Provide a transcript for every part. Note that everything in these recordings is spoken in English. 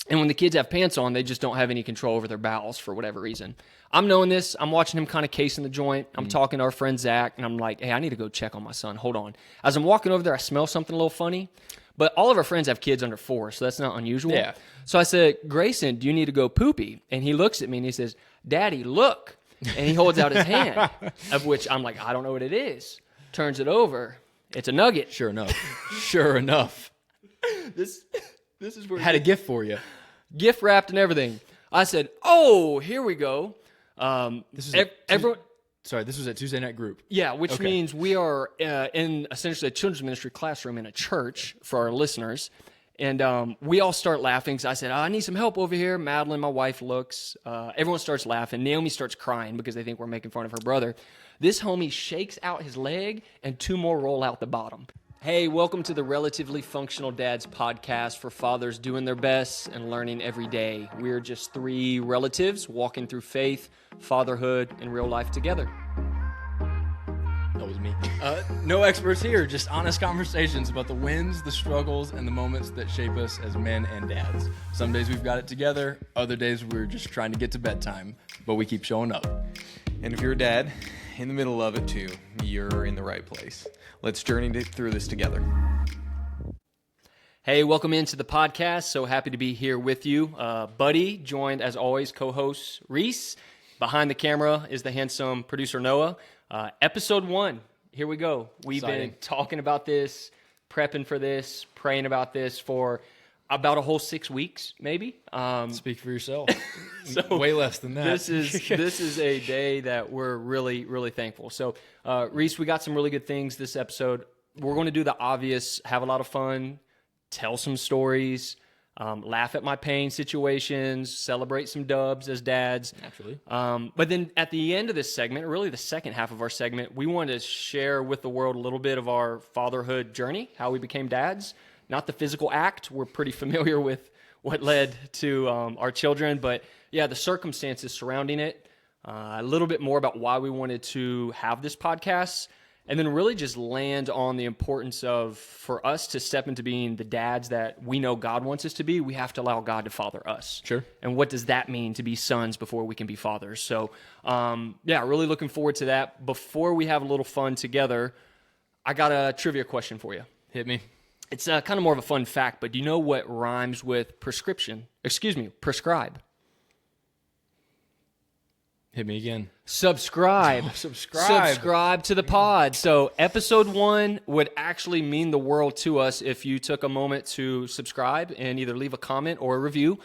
And when the kids have pants on, they just don't have any control over their bowels for whatever reason. I'm knowing this. I'm watching him kind of casing the joint. I'm talking to our friend Zach, and I'm like, hey, I need to go check on my son. Hold on. As I'm walking over there, I smell something a little funny. But all of our friends have kids under 4, so that's not unusual. Yeah. So I said, Grayson, do you need to go poopy? And he looks at me and he says, Daddy, look. And he holds out his hand, of which I'm like, I don't know what it is. Turns it over. It's a nugget. Sure enough. Sure enough. This is where Had a gift for you. gift wrapped and everything. I said, oh, here we go. This is Everyone. this was at Tuesday Night Group. Yeah, which means we are in essentially a children's ministry classroom in a church for our listeners. And we all start laughing. So I said, I need some help over here. Madeline, my wife, looks. Everyone starts laughing. Naomi starts crying because they think we're making fun of her brother. This homie shakes out his leg and 2 more roll out the bottom. Hey, welcome to the Relatively Functional Dads podcast for fathers doing their best and learning every day. We're just 3 relatives walking through faith, fatherhood, and real life together. That was me. No experts here, just honest conversations about the wins, the struggles, and the moments that shape us as men and dads. Some days we've got it together, other days we're just trying to get to bedtime, but we keep showing up. And if you're a dad, in the middle of it too, you're in the right place. Let's journey through this together. Hey, welcome into the podcast. So happy to be here with you. Buddy, joined as always, co-host Reese. Behind the camera is the handsome producer Noah. Episode 1, here we go. We've Exciting. been talking about this, prepping for this, praying about this for about a whole 6 weeks, maybe. Speak for yourself. So way less than that. This is a day that we're really, really thankful. So, Reese, we got some really good things this episode. We're going to do the obvious, have a lot of fun, tell some stories, laugh at my pain situations, celebrate some dubs as dads. Naturally. But then at the end of this segment, or really the second half of our segment, we wanted to share with the world a little bit of our fatherhood journey, how we became dads. Not the physical act. We're pretty familiar with what led to our children, but yeah, the circumstances surrounding it, a little bit more about why we wanted to have this podcast, and then really just land on the importance of, for us to step into being the dads that we know God wants us to be, we have to allow God to father us. Sure. And what does that mean to be sons before we can be fathers? So, yeah, really looking forward to that. Before we have a little fun together, I got a trivia question for you. Hit me. It's kind of more of a fun fact, but do you know what rhymes with prescribe? Hit me again. Subscribe. Oh, subscribe. Subscribe to the pod. So episode 1 would actually mean the world to us if you took a moment to subscribe and either leave a comment or a review.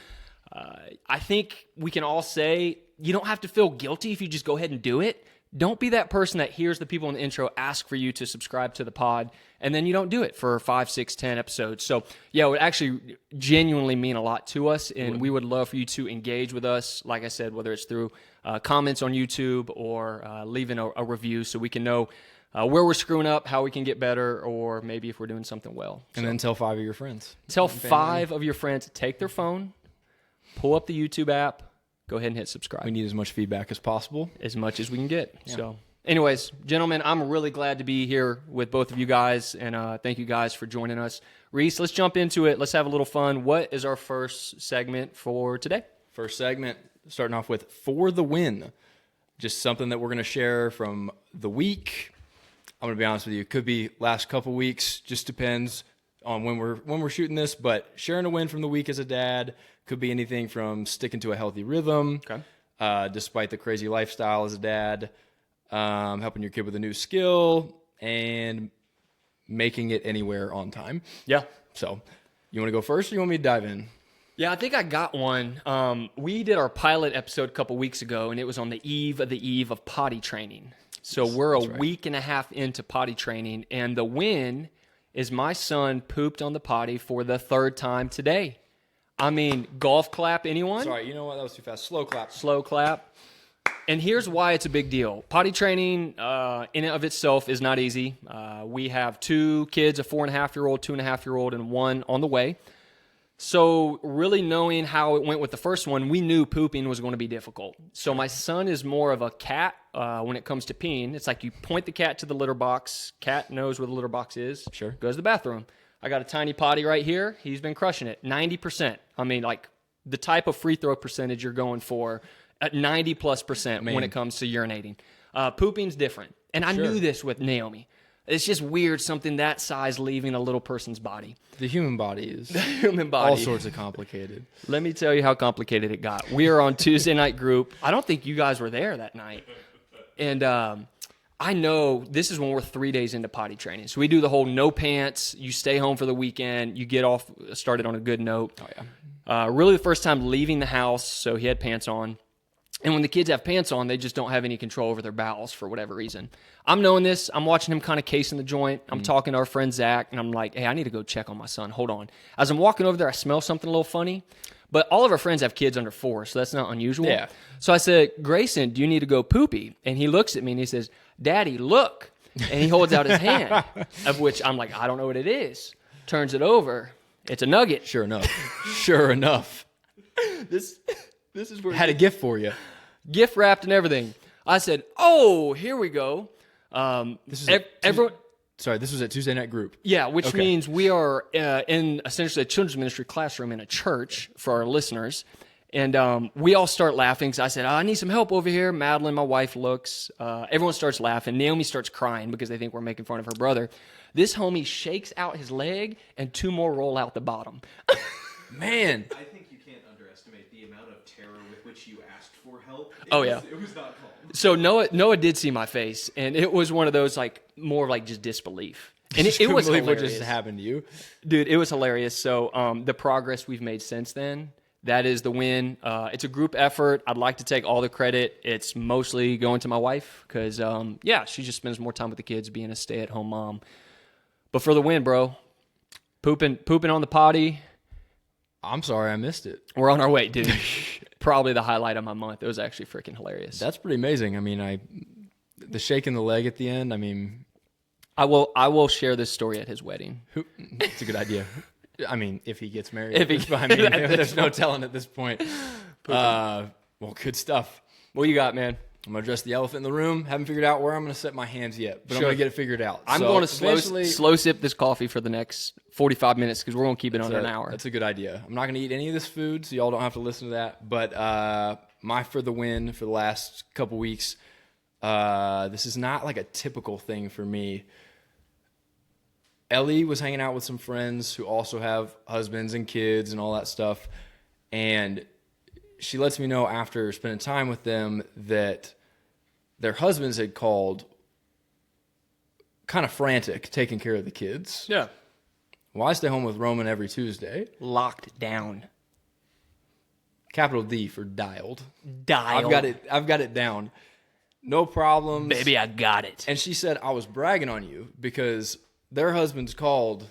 I think we can all say you don't have to feel guilty if you just go ahead and do it. Don't be that person that hears the people in the intro ask for you to subscribe to the pod, and then you don't do it for 5, 6, 10 episodes. So, yeah, it would actually genuinely mean a lot to us, and we would love for you to engage with us, like I said, whether it's through comments on YouTube or leaving a review so we can know where we're screwing up, how we can get better, or maybe if we're doing something well. And then tell 5 of your friends. Tell 5 of your friends, take their phone, pull up the YouTube app, go ahead and hit subscribe. We need as much feedback as possible. As much as we can get. Yeah. So, anyways, gentlemen, I'm really glad to be here with both of you guys, and thank you guys for joining us. Reese, let's jump into it. Let's have a little fun. What is our first segment for today? First segment, starting off with For the Win. Just something that we're going to share from the week. I'm going to be honest with you. It could be last couple weeks. Just depends on when we're shooting this. But sharing a win from the week as a dad could be anything from sticking to a healthy rhythm, despite the crazy lifestyle as a dad, helping your kid with a new skill, and making it anywhere on time. Yeah. So, you want to go first, or you want me to dive in? Yeah, I think I got one. We did our pilot episode a couple weeks ago, and it was on the eve of potty training. So we're a week and a half into potty training, and the win is my son pooped on the potty for the 3rd time today. I mean, golf clap, anyone? Sorry, you know what? That was too fast. Slow clap. Slow clap. And here's why it's a big deal. Potty training in and of itself is not easy. We have 2 kids, a 4.5-year-old, 2.5-year-old, and 1 on the way. So really knowing how it went with the first one, we knew pooping was going to be difficult. So my son is more of a cat when it comes to peeing. It's like you point the cat to the litter box. Cat knows where the litter box is. Sure. Goes to the bathroom. I got a tiny potty right here. He's been crushing it. 90%. I mean, like the type of free throw percentage you're going for at 90+% when it comes to urinating. Pooping's different. And I knew this with Naomi. It's just weird, something that size leaving a little person's body. The human body is Human all body. sorts of complicated. Let me tell you how complicated it got. We are on Tuesday night group. I don't think you guys were there that night. And I know this is when we're 3 days into potty training. So we do the whole no pants, you stay home for the weekend, you get off started on a good note. Oh, yeah. Really the first time leaving the house, so he had pants on. And when the kids have pants on, they just don't have any control over their bowels for whatever reason. I'm knowing this. I'm watching him kind of casing the joint. I'm talking to our friend Zach, and I'm like, hey, I need to go check on my son. Hold on. As I'm walking over there, I smell something a little funny. But all of our friends have kids under 4, so that's not unusual. Yeah. So I said, Grayson, do you need to go poopy? And he looks at me and he says, Daddy, look. And he holds out his hand, of which I'm like, I don't know what it is. Turns it over. It's a nugget. Sure enough. Sure enough. This is where Had a gift for you. gift wrapped and everything. I said, "Oh, here we go." This is Everyone, Sorry, this was at Tuesday night group. yeah, which Okay. means we are in essentially a children's ministry classroom in a church for our listeners, and we all start laughing. Because I said, "I need some help over here." Madeline, my wife, looks. Everyone starts laughing. Naomi starts crying because they think we're making fun of her brother. This homie shakes out his leg, and 2 more roll out the bottom. Man. I think you can't underestimate the amount of terror with which you asked for help. Yeah. It was not calm. So Noah did see my face, and it was one of those more like just disbelief. And it was believe what hilarious. just happened to you. Dude, it was hilarious. So the progress we've made since then, that is the win. It's a group effort. I'd like to take all the credit. It's mostly going to my wife because, she just spends more time with the kids being a stay-at-home mom. But for the win, bro, pooping on the potty, I'm sorry I missed it. we're on our way, dude. Probably the highlight of my month. It was actually freaking hilarious. That's pretty amazing. I mean, the shaking the leg at the end, I mean, I will share this story at his wedding. it's a good idea. I mean, if he gets married. If he- I mean, there's no telling at this point. Well, good stuff. What you got, man? I'm going to address the elephant in the room. Haven't figured out where I'm going to set my hands yet, but I'm Sure. going to get it figured out. I'm So going to eventually- slow sip this coffee for the next 45 minutes because we're going to keep it under an hour. That's a good idea. I'm not going to eat any of this food, so y'all don't have to listen to that. But my for the win for the last couple weeks, this is not like a typical thing for me. Ellie was hanging out with some friends who also have husbands and kids and all that stuff. And she lets me know after spending time with them that their husbands had called kind of frantic, taking care of the kids. Yeah. Well, I stay home with Roman every Tuesday. Locked down. Capital D for dialed. Dialed. I've got it down. No problems. Baby, I got it. And she said I was bragging on you because their husbands called.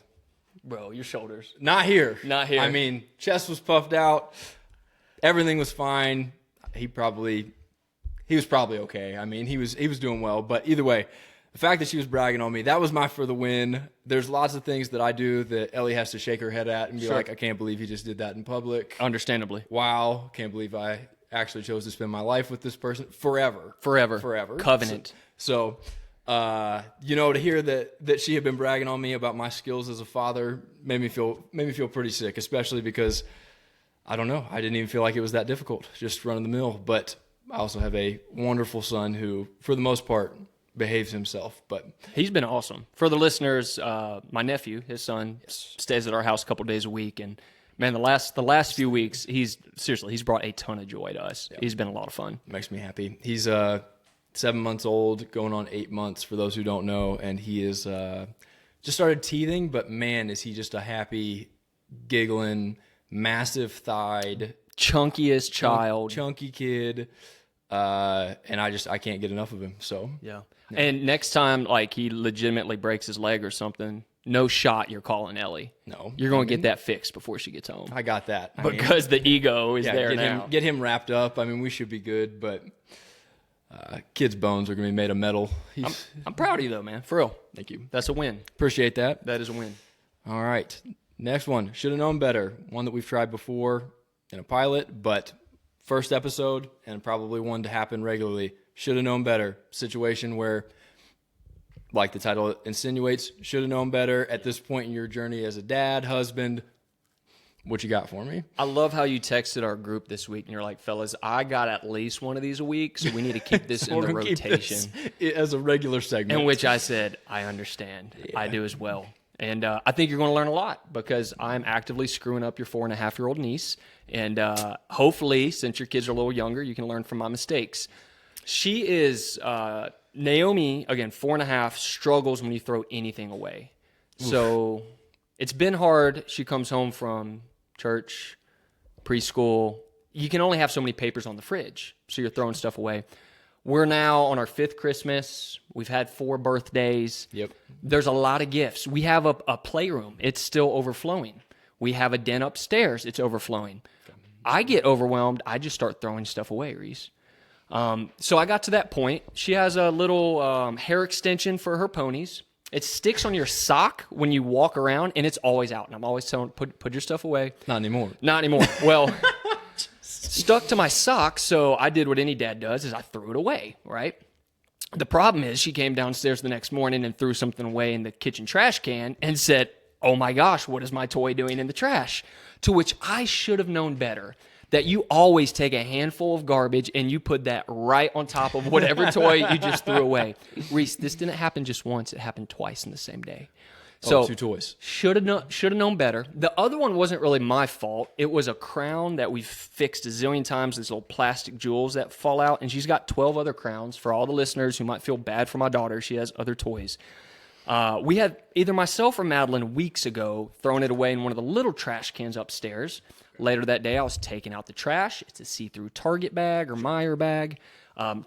Bro, your shoulders. Not here. Not here. I mean, chest was puffed out. Everything was fine. He was probably okay. I mean, he was doing well. But either way, the fact that she was bragging on me, that was my for the win. There's lots of things that I do that Ellie has to shake her head at and be Sure. like, I can't believe you just did that in public. Understandably. Wow, can't believe I actually chose to spend my life with this person forever. Forever. Covenant. So, to hear that she had been bragging on me about my skills as a father made me feel pretty sick, especially because I don't know, I didn't even feel like it was that difficult, just running the mill. But I also have a wonderful son who, for the most part, behaves himself. But He's been awesome. For the listeners, my nephew, his son, stays at our house a couple days a week. And, man, the last few weeks, he's brought a ton of joy to us. He's been a lot of fun. it makes me happy. He's 7 months old, going on 8 months for those who don't know, and he is just started teething, but man, is he just a happy, giggling, massive thighed, Chunkiest child. chunky kid, and I can't get enough of him. So Yeah. And next time, like, he legitimately breaks his leg or something, no shot you're calling Ellie. no, You're going to get that fixed before she gets home. I got that. I mean, Because the ego is yeah, there get now. get him wrapped up. I mean, we should be good, but kid's bones are gonna be made of metal. I'm proud of you, though, man. For real. Thank you. That's a win. Appreciate that. That is a win. All right. Next one. Should have known better. One that we've tried before in a pilot, but first episode and probably one to happen regularly. Should have known better. Situation where, like the title insinuates, should have known better at this point in your journey as a dad, husband, What you got for me? I love how you texted our group this week and you're like, fellas, I got at least one of these a week, so we need to keep this in We're the gonna keep rotation. this as a regular segment. In which I said, I understand. I do as well. And I think you're going to learn a lot because I'm actively screwing up your 4.5-year-old niece. And hopefully, since your kids are a little younger, you can learn from my mistakes. She is, Naomi, again, 4.5, struggles when you throw anything away. Oof. So it's been hard. She comes home from church, preschool. You can only have so many papers on the fridge. So you're throwing stuff away. We're now on our 5th Christmas. We've had 4 birthdays. Yep. There's a lot of gifts. We have a playroom. It's still overflowing. We have a den upstairs. It's overflowing. I get overwhelmed. I just start throwing stuff away, Reese. So I got to that point. She has a little hair extension for her ponies. It sticks on your sock when you walk around, and it's always out. And I'm always telling, put your stuff away. Not anymore. Not anymore. Well... stuck to my sock, so I did what any dad does, is I threw it away, right? The problem is she came downstairs the next morning and threw something away in the kitchen trash can and said, oh my gosh, what is my toy doing in the trash? To which I should have known better, that you always take a handful of garbage and you put that right on top of whatever toy you just threw away. Reese, this didn't happen just once. It happened twice in the same day. So 2 toys. Should have known better. The other one wasn't really my fault. It was a crown that we've fixed a zillion times, these little plastic jewels that fall out, and she's got 12 other crowns. For all the listeners who might feel bad for my daughter, she has other toys. We had either myself or Madeline weeks ago throwing it away in one of the little trash cans upstairs. Later that day, I was taking out the trash. It's a see-through Target bag or Meijer bag.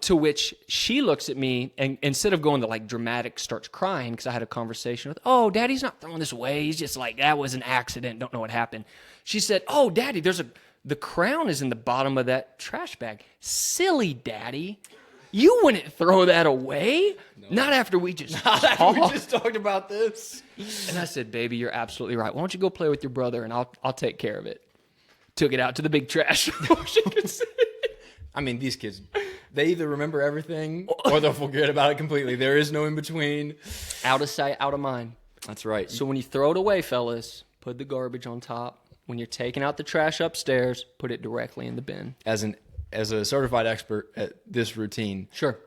To which she looks at me and instead of going to like dramatic, starts crying because I had a conversation with, oh, Daddy's not throwing this away. He's just like, that was an accident. Don't know what happened. She said, oh, Daddy, the crown is in the bottom of that trash bag. Silly Daddy. You wouldn't throw that away? No. Not after we just talked about this. And I said, baby, you're absolutely right. Why don't you go play with your brother and I'll take care of it. Took it out to the big trash before she could see it. I mean, these kids, they either remember everything or they'll forget about it completely. There is no in between. Out of sight, out of mind. That's right. So when you throw it away, fellas, put the garbage on top. When you're taking out the trash upstairs, put it directly in the bin. As a certified expert at this routine, sure.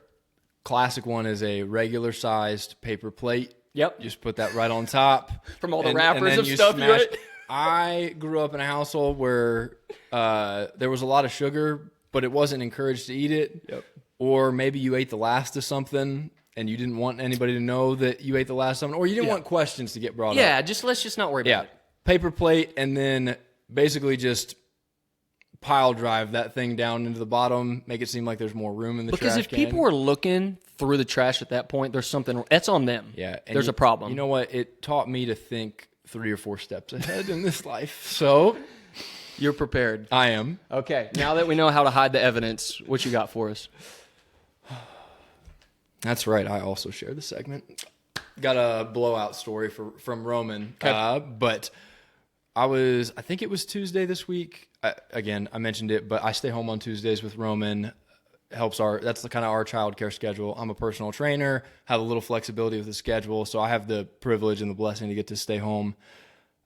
Classic one is a regular sized paper plate. Yep. Just put that right on top. From all the wrappers of stuff you ate. I grew up in a household where there was a lot of sugar, but it wasn't encouraged to eat it. Yep. Or maybe you ate the last of something and you didn't want anybody to know that you ate the last of something, or you didn't want questions to get brought up. Yeah, let's just not worry about it. Paper plate, and then basically just pile drive that thing down into the bottom, make it seem like there's more room in the trash can. Because if people are looking through the trash at that point, there's something that's on them. Yeah, there's a problem. You know what? It taught me to think 3 or 4 steps ahead in this life. So you're prepared. I am. Okay. Now that we know how to hide the evidence, what you got for us? That's right. I also share the segment. Got a blowout story from Roman. Okay. But I think it was Tuesday this week. Again, I mentioned it, but I stay home on Tuesdays with Roman. That's the kind of our childcare schedule. I'm a personal trainer, have a little flexibility with the schedule, so I have the privilege and the blessing to get to stay home.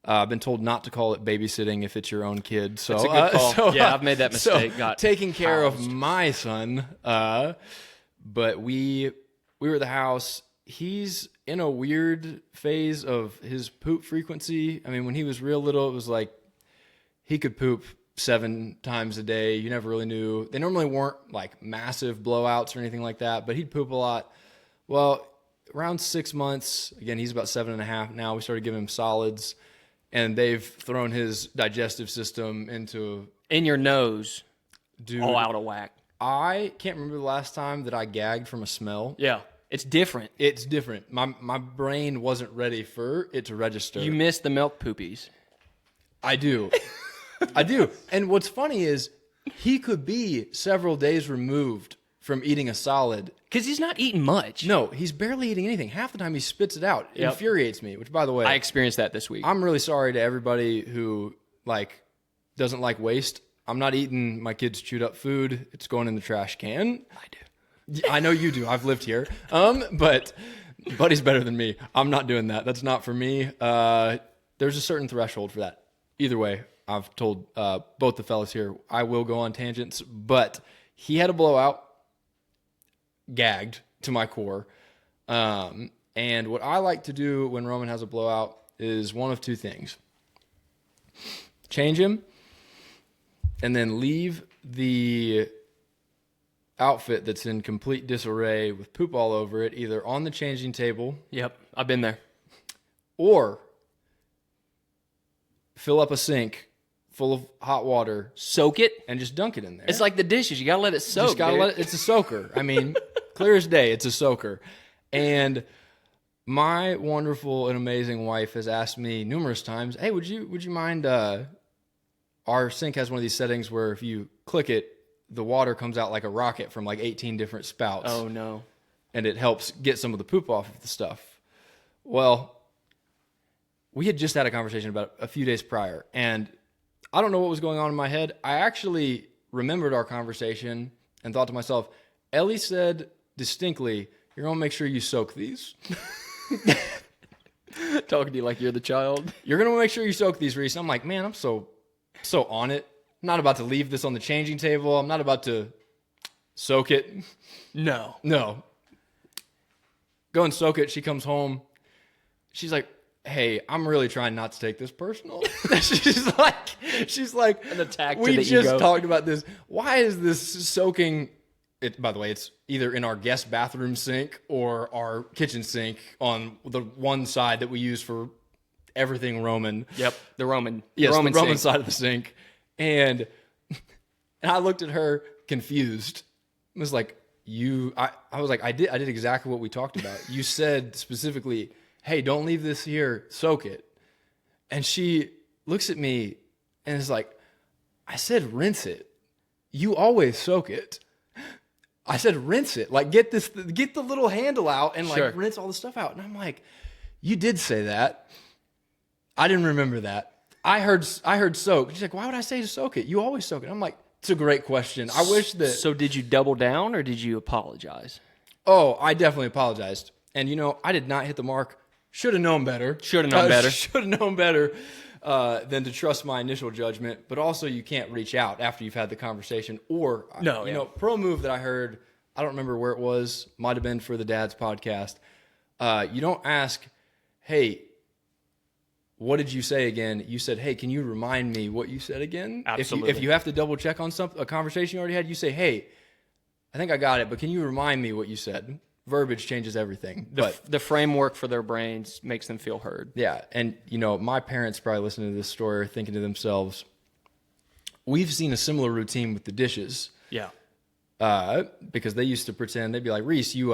I've been told not to call it babysitting if it's your own kid. So that's a good call. Yeah, I've made that mistake. So taking care of my son. But we were at the house. He's in a weird phase of his poop frequency. I mean, when he was real little, it was like he could poop 7 times a day. You never really knew. They normally weren't like massive blowouts or anything like that, but he'd poop a lot. Well, around 6 months, again, he's about 7.5 now. We started giving him solids, and they've thrown his digestive system into... In your nose. Dude, all out of whack. I can't remember the last time that I gagged from a smell. Yeah. It's different. It's different. My brain wasn't ready for it to register. You missed the milk poopies. I do. I do. And what's funny is he could be several days removed from eating a solid. Because he's not eating much. No, he's barely eating anything. Half the time he spits it out. It infuriates me, which, by the way... I experienced that this week. I'm really sorry to everybody who doesn't like waste. I'm not eating my kids' chewed up food. It's going in the trash can. I do. I know you do. I've lived here. But Buddy's better than me. I'm not doing that. That's not for me. There's a certain threshold for that. Either way, I've told both the fellas here, I will go on tangents, but he had a blowout, gagged to my core. And what I like to do when Roman has a blowout is one of two things. Change him, and then leave the outfit that's in complete disarray with poop all over it, either on the changing table. Yep, I've been there. Or fill up a sink full of hot water, Soak it. and just dunk it in there. It's like the dishes. You got to let it soak. Just gotta dude. let it, it's a soaker. I mean, clear as day, it's a soaker. And my wonderful and amazing wife has asked me numerous times, hey, would you mind, our sink has one of these settings where if you click it, the water comes out like a rocket from like 18 different spouts. Oh, no. And it helps get some of the poop off of the stuff. Well, we had just had a conversation about it a few days prior, and I don't know what was going on in my head. I actually remembered our conversation and thought to myself, Ellie said distinctly, you're going to make sure you soak these. Talking to you like you're the child. You're going to make sure you soak these, Reese. I'm like, man, I'm so on it. I'm not about to leave this on the changing table. I'm not about to soak it. No. No. Go and soak it. She comes home. She's like, hey, I'm really trying not to take this personal. she's like, An attack to we the just ego. talked about this. Why is this soaking? It, by the way, it's either in our guest bathroom sink or our kitchen sink on the one side that we use for everything Roman. Yep, the Roman. Yes, Roman the Roman sink. side of the sink. And I looked at her confused. I was like, I was like, I did exactly what we talked about. You said specifically, hey, don't leave this here, soak it. And she looks at me and is like, I said rinse it. You always soak it. I said rinse it. Like get the little handle out and like Sure. rinse all the stuff out. And I'm like, you did say that. I didn't remember that. I heard soak. She's like, why would I say to soak it? You always soak it. I'm like, it's a great question. I wish that. So did you double down or did you apologize? Oh, I definitely apologized. And I did not hit the mark. Should have known better. Should have known better. Should have known better than to trust my initial judgment. But also, you can't reach out after you've had the conversation. Or, pro move that I heard, I don't remember where it was, might have been for the Dad's podcast. You don't ask, hey, what did you say again? You said, hey, can you remind me what you said again? Absolutely. If you have to double check on a conversation you already had, you say, hey, I think I got it, but can you remind me what you said? Verbiage changes everything. The framework for their brains makes them feel heard. Yeah, and my parents probably listening to this story are thinking to themselves, we've seen a similar routine with the dishes. Yeah. Because they used to pretend, they'd be like, Reese, you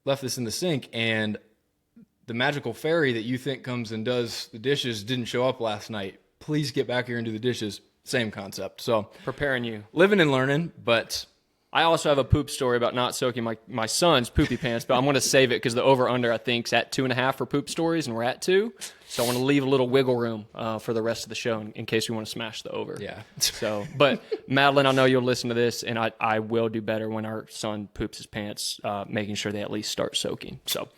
left this in the sink, and the magical fairy that you think comes and does the dishes didn't show up last night. Please get back here and do the dishes. Same concept. So Preparing you. living and learning, but I also have a poop story about not soaking my son's poopy pants, but I'm going to save it because the over-under, I think, is at 2.5 for poop stories, and we're at 2. So I want to leave a little wiggle room for the rest of the show in case we want to smash the over. yeah. So, but Madeline, I know you'll listen to this, and I will do better when our son poops his pants, making sure they at least start soaking. So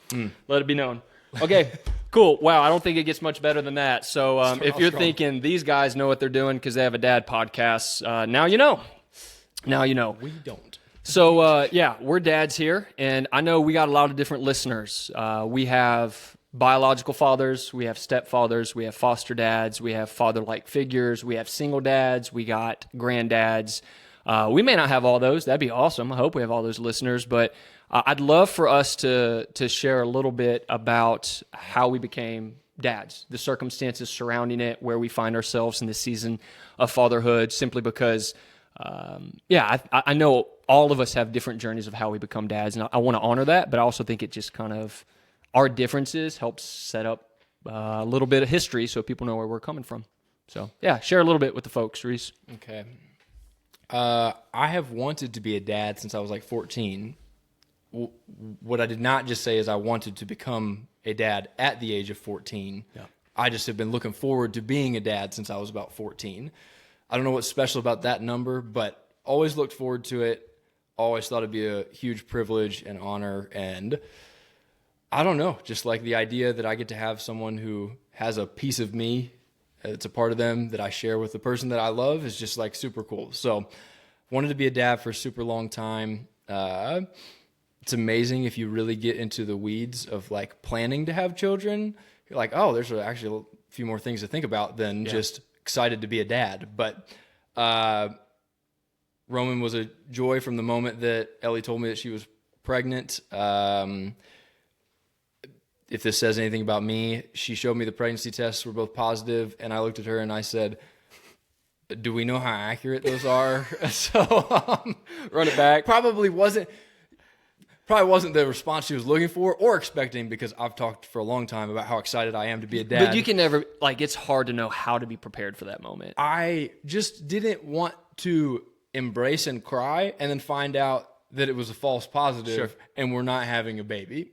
let it be known. Okay, cool. Wow, I don't think it gets much better than that. So if you're thinking these guys know what they're doing because they have a dad podcast, now you know. Now you know. We don't. So, we're dads here, and I know we got a lot of different listeners. We have biological fathers, we have stepfathers, we have foster dads, we have father-like figures, we have single dads, we got granddads. We may not have all those. That'd be awesome. I hope we have all those listeners, but I'd love for us to share a little bit about how we became dads, the circumstances surrounding it, where we find ourselves in this season of fatherhood, simply because I know all of us have different journeys of how we become dads, and I want to honor that, but I also think it just kind of, our differences helps set up a little bit of history so people know where we're coming from. So, share a little bit with the folks, Reese. Okay. I have wanted to be a dad since I was like 14. What I did not just say is I wanted to become a dad at the age of 14. Yeah. I just have been looking forward to being a dad since I was about 14. I don't know what's special about that number, but always looked forward to it. Always thought it'd be a huge privilege and honor. And I don't know, just like the idea that I get to have someone who has a piece of me it's a part of them that I share with the person that I love is just like super cool. So wanted to be a dad for a super long time. It's amazing if you really get into the weeds of like planning to have children. You're like, oh, there's actually a few more things to think about than just excited to be a dad. But Roman was a joy from the moment that Ellie told me that she was pregnant. If this says anything about me, she showed me the pregnancy tests were both positive, and I looked at her and I said, do we know how accurate those are? So Run it back. Probably wasn't the response she was looking for or expecting, because I've talked for a long time about how excited I am to be a dad. But you can never, like, it's hard to know how to be prepared for that moment. I just didn't want to embrace and cry and then find out that it was a false positive and we're not having a baby.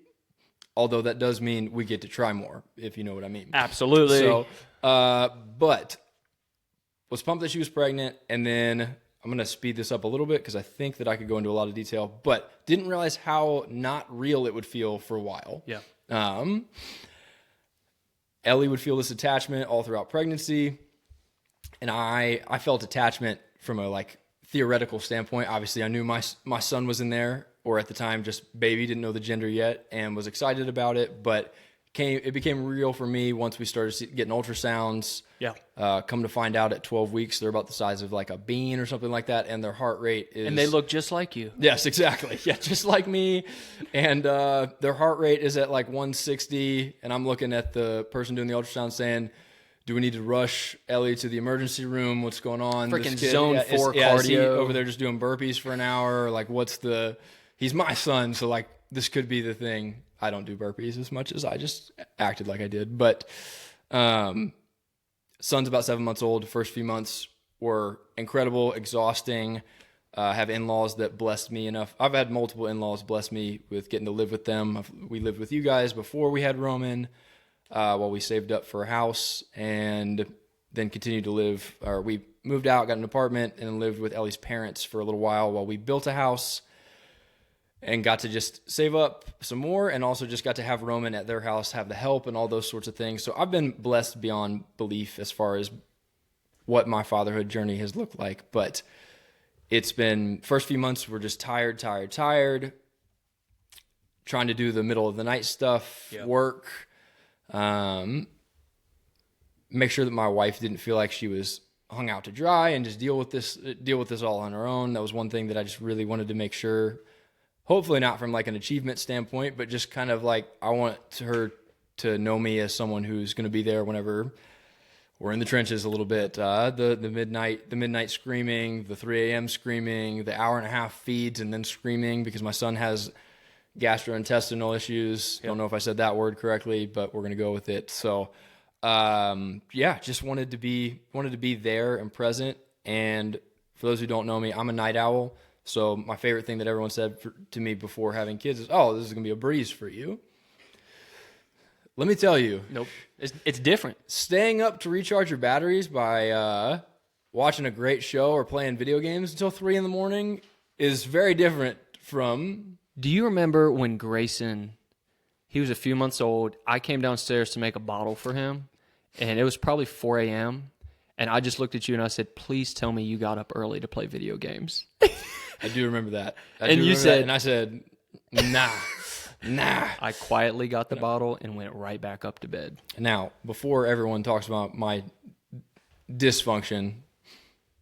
Although that does mean we get to try more, if you know what I mean. Absolutely. So, but was pumped that she was pregnant, and then I'm going to speed this up a little bit because I think that I could go into a lot of detail, but didn't realize how not real it would feel for a while. Yeah. Ellie would feel this attachment all throughout pregnancy, and I felt attachment from a like theoretical standpoint. Obviously, I knew my son was in there, or at the time just baby, didn't know the gender yet, and was excited about it, but it became real for me once we started getting ultrasounds. Yeah. Come to find out at 12 weeks, they're about the size of like a bean or something like that, and their heart rate is... And they look just like you. Yes, exactly. Yeah, just like me. And their heart rate is at like 160, and I'm looking at the person doing the ultrasound saying, do we need to rush Ellie to the emergency room? What's going on? Freaking zone 4 cardio. Is he over there just doing burpees for an hour? Like, he's my son, so like this could be the thing. I don't do burpees as much as I just acted like I did. But son's about 7 months old. First few months were incredible, exhausting. Have in-laws that blessed me enough. I've had multiple in-laws bless me with getting to live with them. We lived with you guys before we had Roman, while we saved up for a house, and then continued to live, or we moved out, got an apartment, and then lived with Ellie's parents for a little while we built a house, and got to just save up some more, and also just got to have Roman at their house, have the help and all those sorts of things. So I've been blessed beyond belief as far as what my fatherhood journey has looked like. But it's been, first few months were just tired, trying to do the middle of the night stuff, work, make sure that my wife didn't feel like she was hung out to dry, and just deal with this all on her own. That was one thing that I just really wanted to make sure. Hopefully not from like an achievement standpoint, but just kind of like I want her to know me as someone who's going to be there whenever we're in the trenches a little bit. The midnight screaming, the 3 a.m. screaming, the hour and a half feeds and then screaming because my son has gastrointestinal issues. Don't know if I said that word correctly, but we're going to go with it. So just wanted to be there and present. And for those who don't know me, I'm a night owl. So my favorite thing that everyone said to me before having kids is, oh, this is going to be a breeze for you. Let me tell you. Nope. It's different. Staying up to recharge your batteries by watching a great show or playing video games until 3 a.m. is very different from... Do you remember when Grayson, he was a few months old, I came downstairs to make a bottle for him, and it was probably 4 a.m., and I just looked at you and I said, please tell me you got up early to play video games. I do remember that. And you said... And I said, nah. I quietly got the bottle and went right back up to bed. Now, before everyone talks about my dysfunction,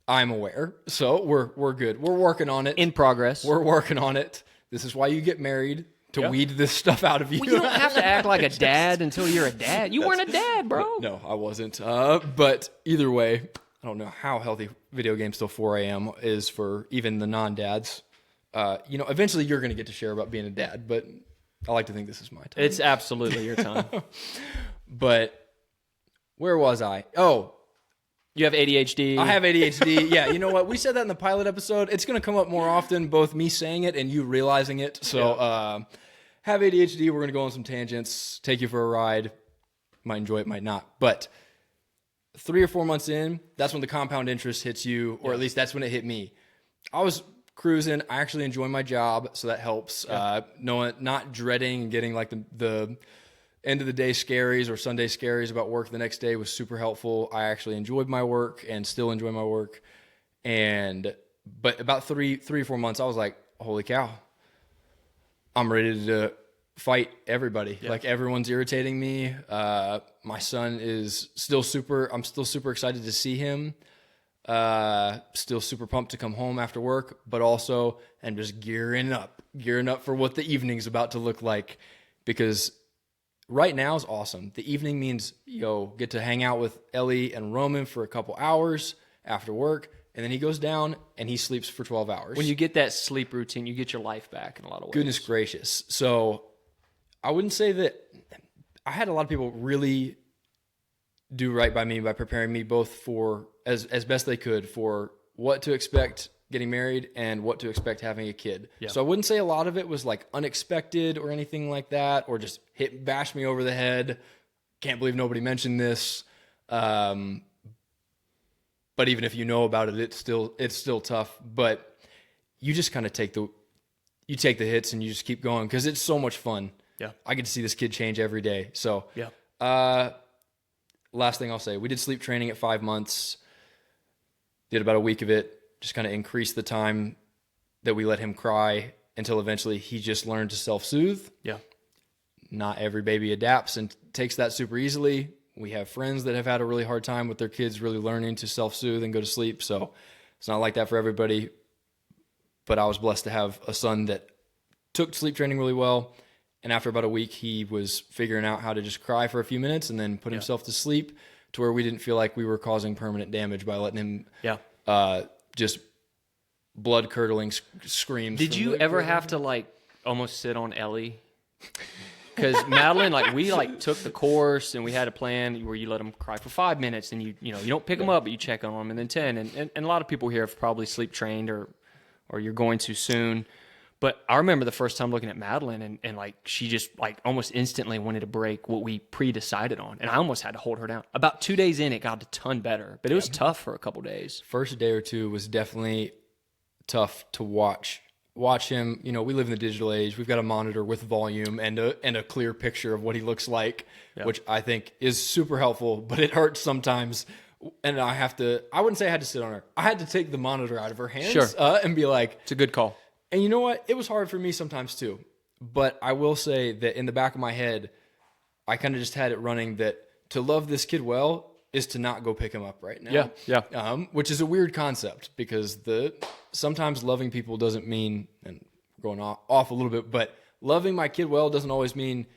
I'm aware. So we're good. We're working on it. In progress. We're working on it. This is why you get married, to weed this stuff out of you. Well, you don't have to act like a dad until you're a dad. You weren't a dad, bro. No, I wasn't. But either way, I don't know how healthy video games till 4 a.m. is for even the non-dads. Eventually you're going to get to share about being a dad, but I like to think this is my time. It's absolutely your time. But where was I? Oh, you have ADHD. I have ADHD. Yeah, you know what? We said that in the pilot episode. It's going to come up more often, both me saying it and you realizing it. So have ADHD. We're going to go on some tangents, take you for a ride. Might enjoy it, might not. But 3 or 4 months in, that's when the compound interest hits you, or at least that's when it hit me. I was cruising. I actually enjoy my job, so that helps. Not dreading and getting like the end of the day scaries or Sunday scaries about work the next day was super helpful. I actually enjoyed my work and still enjoy my work. But about 3 or 4 months, I was like, holy cow, I'm ready to fight everybody. Yeah. Like everyone's irritating me. My son is I'm still super excited to see him. Still super pumped to come home after work, but also I'm just gearing up for what the evening's about to look like, because right now is awesome. The evening means get to hang out with Ellie and Roman for a couple hours after work, and then he goes down and he sleeps for 12 hours. When you get that sleep routine, you get your life back in a lot of ways. Goodness gracious. So I wouldn't say that I had a lot of people really do right by me by preparing me both for as best they could for what to expect getting married and what to expect having a kid. Yeah. So I wouldn't say a lot of it was like unexpected or anything like that, or just bash me over the head. Can't believe nobody mentioned this. But even if you know about it, it's still tough. But you just kind of take the hits and you just keep going because it's so much fun. Yeah. I get to see this kid change every day. So yeah. Last thing I'll say, we did sleep training at 5 months, did about a week of it, just kind of increased the time that we let him cry until eventually he just learned to self-soothe. Yeah. Not every baby adapts and takes that super easily. We have friends that have had a really hard time with their kids really learning to self-soothe and go to sleep. So it's not like that for everybody. But I was blessed to have a son that took sleep training really well. And after about a week, he was figuring out how to just cry for a few minutes and then put himself to sleep, to where we didn't feel like we were causing permanent damage by letting him just blood-curdling screams. Did you ever have to like almost sit on Ellie? Because Madeline, we took the course and we had a plan where you let them cry for 5 minutes and you don't pick them up, but you check on them, and then 10. And a lot of people here have probably sleep trained or you're going to soon. But I remember the first time looking at Madeline and she just almost instantly wanted to break what we pre-decided on. And I almost had to hold her down. About 2 days in, it got a ton better, but it was tough for a couple days. First day or two was definitely tough to watch him. We live in the digital age. We've got a monitor with volume and a clear picture of what he looks like, which I think is super helpful, but it hurts sometimes. And I wouldn't say I had to sit on her. I had to take the monitor out of her hands and be like, it's a good call. And you know what? It was hard for me sometimes too. But I will say that in the back of my head, I kind of just had it running that to love this kid well is to not go pick him up right now. Yeah. Which is a weird concept, because sometimes loving people doesn't mean, and going off a little bit, but loving my kid well doesn't always mean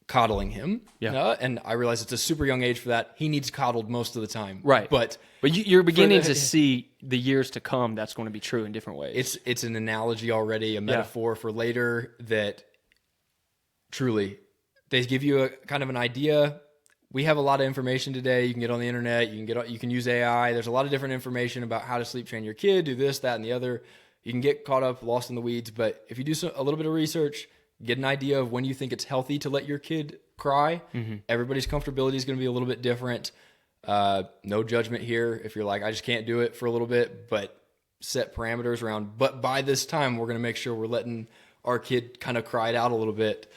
coddling him. Yeah. And I realize it's a super young age for that. He needs coddled most of the time. Right. But you're beginning to see the years to come that's going to be true in different ways. It's an analogy already, a metaphor for later, that truly they give you a kind of an idea. We have a lot of information today. You can get on the internet. You can use AI. There's a lot of different information about how to sleep train your kid, do this, that, and the other. You can get caught up, lost in the weeds. But if you do a little bit of research, get an idea of when you think it's healthy to let your kid cry. Mm-hmm. Everybody's comfortability is going to be a little bit different. No judgment here. If you're like, I just can't do it for a little bit, but set parameters around. But by this time, we're going to make sure we're letting our kid kind of cry it out a little bit.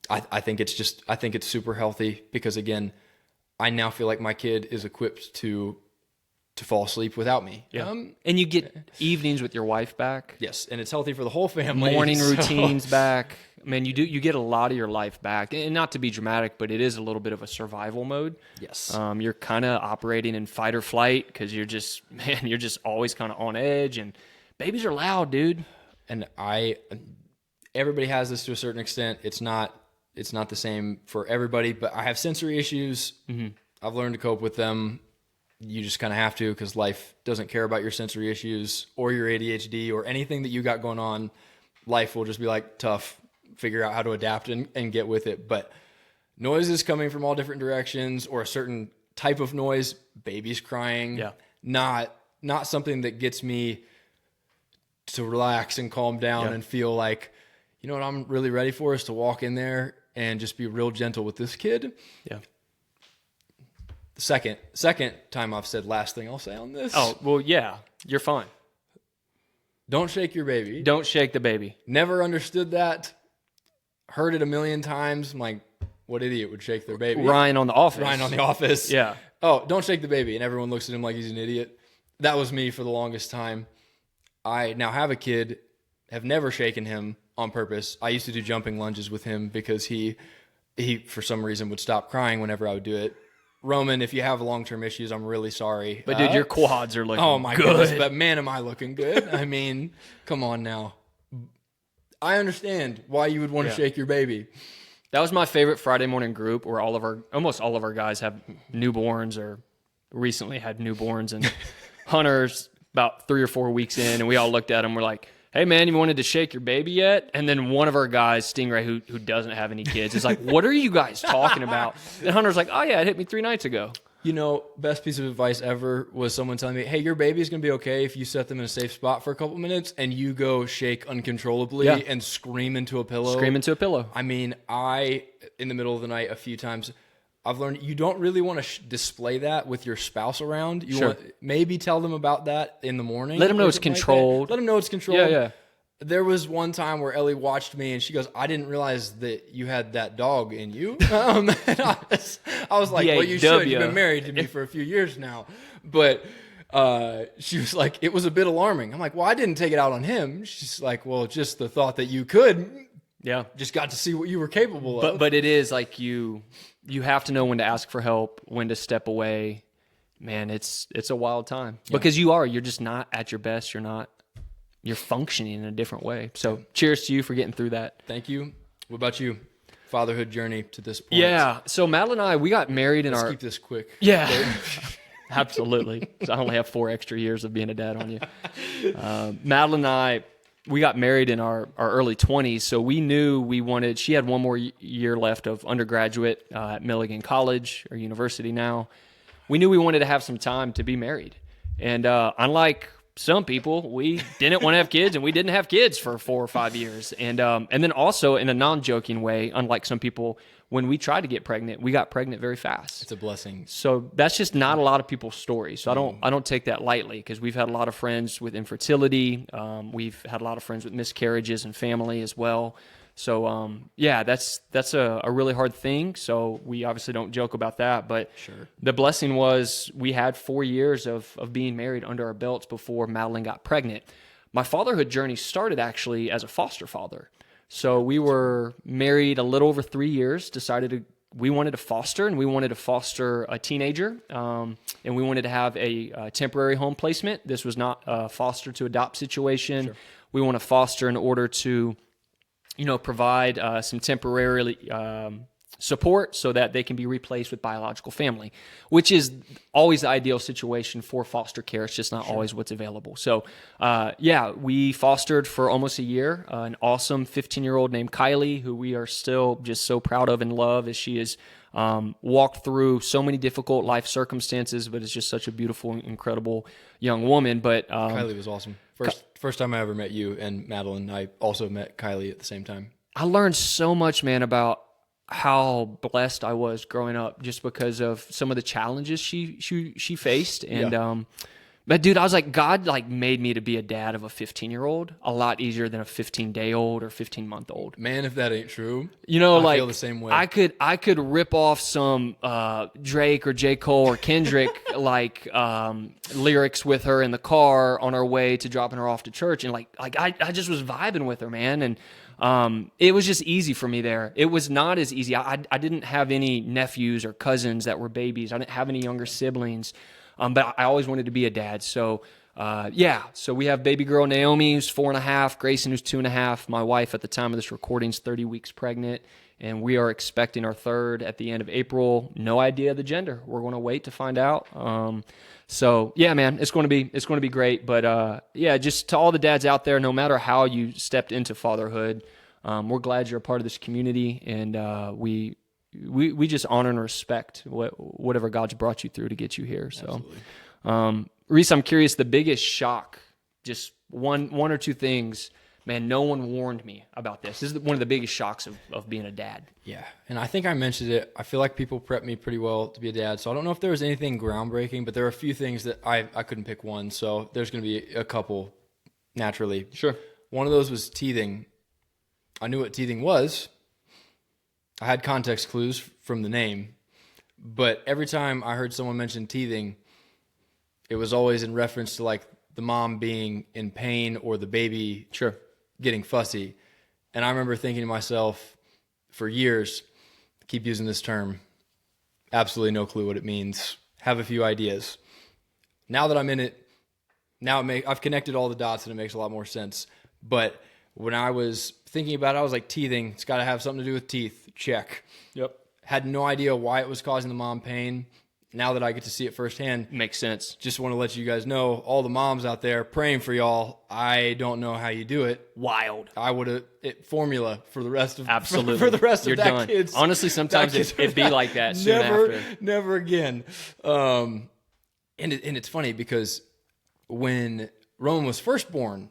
I think it's super healthy, because again, I now feel like my kid is equipped to fall asleep without me. Yeah. And you get evenings with your wife back. Yes, and it's healthy for the whole family. Morning routines back. Man, you get a lot of your life back. And not to be dramatic, but it is a little bit of a survival mode. Yes. You're kind of operating in fight or flight, because you're just always kind of on edge, and babies are loud, dude. And everybody has this to a certain extent. It's not the same for everybody, but I have sensory issues. Mm-hmm. I've learned to cope with them. You just kind of have to, because life doesn't care about your sensory issues or your ADHD or anything that you got going on. Life will just be like, tough, figure out how to adapt and get with it. But noise is coming from all different directions, or a certain type of noise, babies crying, not something that gets me to relax and calm down and feel like, you know what I'm really ready for is to walk in there and just be real gentle with this kid. Yeah. The second time I've said last thing I'll say on this. Oh, well, yeah, you're fine. Don't shake your baby. Don't shake the baby. Never understood that. heard it a million times. I'm like, what idiot would shake their baby? Ryan on The Office. Ryan on The Office. Yeah. Oh, don't shake the baby. And everyone looks at him like he's an idiot. That was me for the longest time. I now have a kid, have never shaken him on purpose. I used to do jumping lunges with him because he for some reason would stop crying whenever I would do it. Roman, if you have long-term issues, I'm really sorry. But dude, your quads are looking oh my good. goodness, but man, am I looking good. I mean, come on now. I understand why you would want to shake your baby. That was my favorite Friday morning group where almost all of our guys have newborns or recently had newborns, and Hunter's about 3 or 4 weeks in, and we all looked at him. We're like, hey man, you wanted to shake your baby yet? And then one of our guys, Stingray, who doesn't have any kids, is like, what are you guys talking about? And Hunter's like, oh yeah, it hit me 3 nights ago. You know, best piece of advice ever was someone telling me, hey, your baby's going to be okay if you set them in a safe spot for a couple minutes and you go shake uncontrollably and scream into a pillow. Scream into a pillow. I mean, in the middle of the night, a few times, I've learned you don't really want to display that with your spouse around. You want maybe tell them about that in the morning. Let them know it's controlled. Let them know it's controlled. Yeah. There was one time where Ellie watched me and she goes, I didn't realize that you had that dog in you. And I was like, well, you should. You've been married to me for a few years now. But she was like, it was a bit alarming. I'm like, well, I didn't take it out on him. She's like, well, just the thought that you could. Yeah. Just got to see what you were capable of. But it is like you have to know when to ask for help, when to step away. Man, it's a wild time. Because you're just not at your best. You're functioning in a different way. So cheers to you for getting through that. Thank you. What about you? Fatherhood journey to this point. Yeah. So Madeline and I, we got married in Let's keep this quick. Yeah. Absolutely. So I only have 4 extra years of being a dad on you. Madeline and I, we got married in our early 20s. So we knew she had one more year left of undergraduate at Milligan College or university now. We knew we wanted to have some time to be married. And unlike some people, we didn't want to have kids, and we didn't have kids for 4 or 5 years. And then also in a non-joking way, unlike some people, when we tried to get pregnant, we got pregnant very fast. It's a blessing. So that's just not a lot of people's stories. So I don't take that lightly, because we've had a lot of friends with infertility. We've had a lot of friends with miscarriages and family as well. So that's a really hard thing. So we obviously don't joke about that. But the blessing was we had 4 years of being married under our belts before Madeline got pregnant. My fatherhood journey started actually as a foster father. So we were married a little over 3 years, we wanted to foster, and we wanted to foster a teenager, and we wanted to have a temporary home placement. This was not a foster to adopt situation. We want to foster in order to provide some temporary support so that they can be replaced with biological family, which is always the ideal situation for foster care. It's just not always what's available. So, we fostered for almost a year, an awesome 15-year-old named Kylie, who we are still just so proud of and love, as she has walked through so many difficult life circumstances, but is just such a beautiful, incredible young woman. But Kylie was awesome. First time I ever met you and Madeline. I also met Kylie at the same time. I learned so much, man, about how blessed I was growing up, just because of some of the challenges she faced. And but dude, I was like, God made me to be a dad of a 15-year-old a lot easier than a 15-day-old or 15-month-old. Man, if that ain't true, I feel the same way. I could rip off some Drake or J. Cole or Kendrick lyrics with her in the car on our way to dropping her off to church, and I just was vibing with her, man. And it was just easy for me there. It was not as easy. I didn't have any nephews or cousins that were babies. I didn't have any younger siblings. But I always wanted to be a dad. So, so we have baby girl Naomi, who's 4.5, Grayson, who's 2.5. My wife at the time of this recording is 30 weeks pregnant, and we are expecting our third at the end of April. No idea the gender. We're going to wait to find out. So yeah, man, it's going to be great. But just to all the dads out there, no matter how you stepped into fatherhood, we're glad you're a part of this community, and we just honor and respect whatever God's brought you through to get you here. So, Reese, I'm curious, the biggest shock, just one or two things, man, no one warned me about this. This is one of the biggest shocks of being a dad. Yeah. And I think I mentioned it. I feel like people prepped me pretty well to be a dad. So I don't know if there was anything groundbreaking, but there are a few things that I couldn't pick one. So there's going to be a couple naturally. Sure. One of those was teething. I knew what teething was. I had context clues from the name, but every time I heard someone mention teething, it was always in reference to like the mom being in pain or the baby getting fussy. And I remember thinking to myself for years, keep using this term, absolutely no clue what it means, have a few ideas. Now that I'm in it, I've connected all the dots and it makes a lot more sense. But when I was thinking about it, I was like, teething, it's got to have something to do with teeth. Check. Yep. Had no idea why it was causing the mom pain. Now that I get to see it firsthand, Makes sense. just want to let you guys know, all the moms out there praying for y'all. I don't know how you do it. Wild. I would have formula for the rest of Absolutely. for the rest You're of that done. kids. Honestly, sometimes it'd be like that soon after. Never again. And it's funny because when Roman was first born,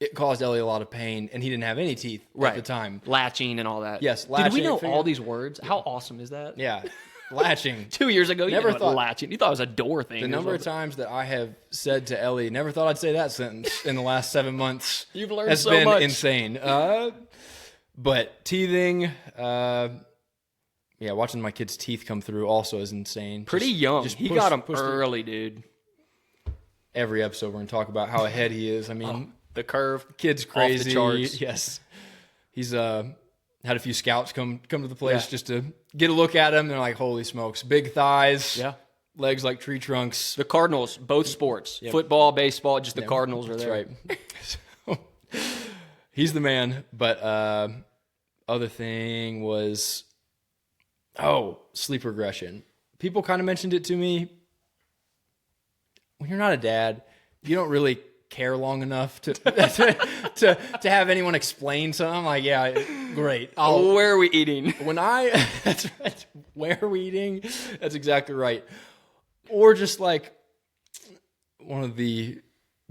it caused Ellie a lot of pain, and he didn't have any teeth at the time. Latching and all that. Yes, Did latching, we know figure- all these words? How awesome is that? Yeah, latching. 2 years ago, you Never never thought thought- latching. You thought it was a door thing. The or number of something. times that I have said to Ellie, never thought I'd say that sentence in the last 7 months. You've learned has so been much. insane. But teething, watching my kid's teeth come through also is insane. Pretty young. He got them through early, dude. every episode. We're gonna talk about how ahead he is. I mean, The curve. kid's Off crazy. the charts. Yes, he's had a few scouts come to the place Yeah. just to get a look at him. They're like, holy smokes, big thighs, Yeah. legs like tree trunks. The Cardinals, both sports. Football, baseball, just the Cardinals are That's there. right. So, he's the man. But other thing was, sleep regression. People kind of mentioned it to me. When you're not a dad, you don't really care long enough to to have anyone explain something. I'm like, yeah, great. Where are we eating? When that's right. Where are we eating? That's exactly right. Or just like one of the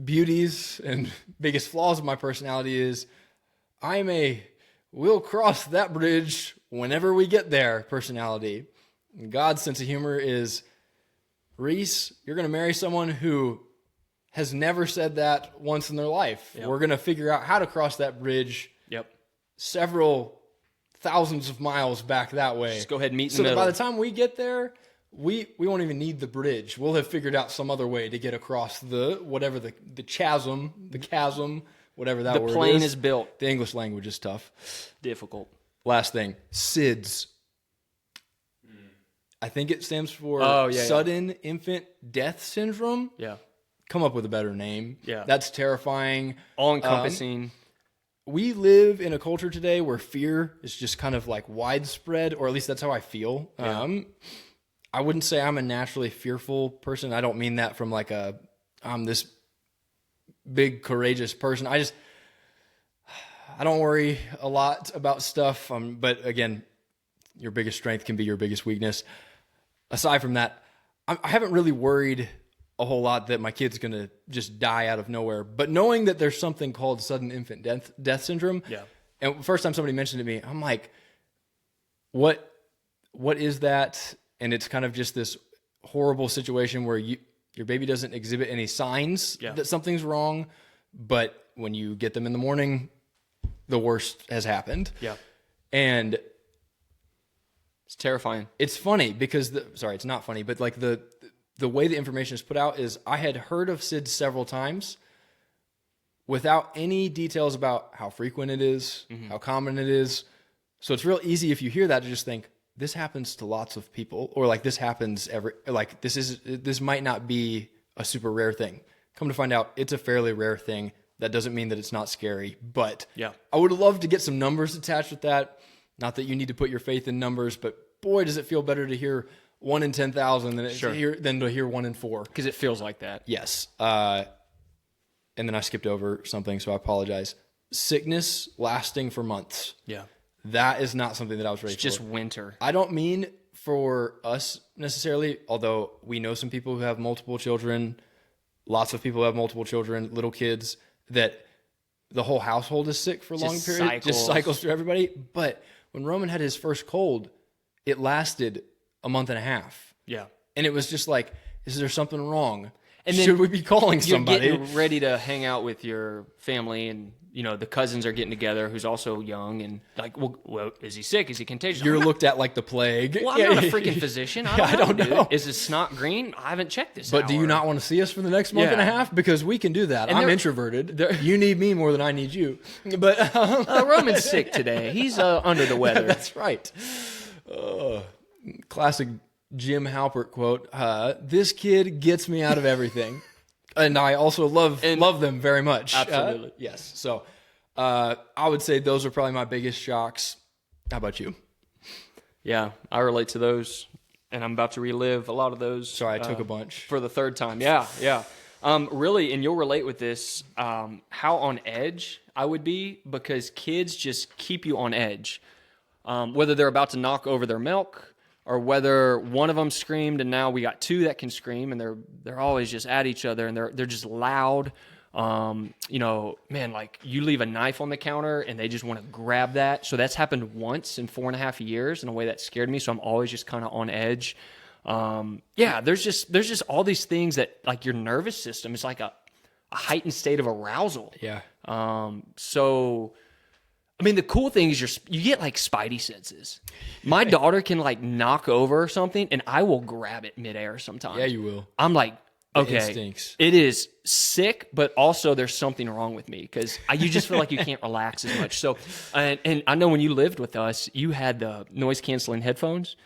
beauties and biggest flaws of my personality is I'm a we'll cross that bridge whenever we get there personality. And God's sense of humor is, Reese, you're going to marry someone who has never said that once in their life. Yep. We're going to figure out how to cross that bridge Yep. several thousands of miles back that way. Just go ahead and meet in So the that middle. by the time we get there, we won't even need the bridge. We'll have figured out some other way to get across the chasm, whatever that The word plane is. is built. The English language is tough. Difficult. Last thing, SIDS. I think it stands for yeah. Sudden Infant Death Syndrome. Yeah. Come up with a better name. Yeah. That's terrifying. All encompassing. We live in a culture today where fear is just kind of like widespread, or at least that's how I feel. Yeah. I wouldn't say I'm a naturally fearful person. I don't mean that from like I'm this big, courageous person. I don't worry a lot about stuff. But again, your biggest strength can be your biggest weakness. Aside from that, I haven't really worried a whole lot that my kid's going to just die out of nowhere. But knowing that there's something called sudden infant death syndrome. Yeah. And the first time somebody mentioned it to me, I'm like, what is that? And it's kind of just this horrible situation where your baby doesn't exhibit any signs that something's wrong. But when you get them in the morning, the worst has happened. Yeah. And It's terrifying. it's funny because it's not funny, but like the way the information is put out is I had heard of SIDS several times without any details about how frequent it is, how common it is. So it's real easy if you hear that to just think this happens to lots of people, or like this happens this might not be a super rare thing. Come to find out, it's a fairly rare thing. That doesn't mean that it's not scary, but I would love to get some numbers attached with that. Not that you need to put your faith in numbers, but boy, does it feel better to hear 1 in 10,000 than to hear 1 in 4. Because it feels like that. Yes. And then I skipped over something, so I apologize. Sickness lasting for months. Yeah. That is not something that I was ready It's for. just winter. I don't mean for us necessarily, although we know some people who have multiple children, lots of people who have multiple children, little kids, that the whole household is sick for a long period. Just cycles through everybody. But when Roman had his first cold, it lasted a month and a half. Yeah. And it was just like, is there something wrong? And then should we be calling somebody? You're getting ready to hang out with your family and the cousins are getting together who's also young and like, well, is he sick? Is he contagious? You're looked at like the plague. Well, I'm not a freaking physician. I don't know, dude. Is his snot green? I haven't checked this But out. do you not want to see us for the next month and a half? Because we can do that. And I'm introverted. You need me more than I need you. But Roman's sick today. He's under the weather. That's right. Classic Jim Halpert quote. This kid gets me out of everything. And I also love them very much. Absolutely. Yes. So I would say those are probably my biggest shocks. How about you? Yeah, I relate to those, and I'm about to relive a lot of those. Sorry, I took a bunch. For the third time. Yeah. Really, and you'll relate with this, how on edge I would be, because kids just keep you on edge. Whether they're about to knock over their milk, or whether one of them screamed and now we got two that can scream, and they're always just at each other, and they're just loud. Man, like you leave a knife on the counter and they just want to grab that. So that's happened once in 4.5 years in a way that scared me. So I'm always just kind of on edge. There's just all these things that like your nervous system is like a heightened state of arousal. Yeah. So I mean, the cool thing is you get like spidey senses. My daughter can like knock over something and I will grab it midair sometimes. Yeah, you will. I'm like, okay, instincts. It is sick, but also there's something wrong with me because you just feel like you can't relax as much. So, and I know when you lived with us, you had the noise canceling headphones.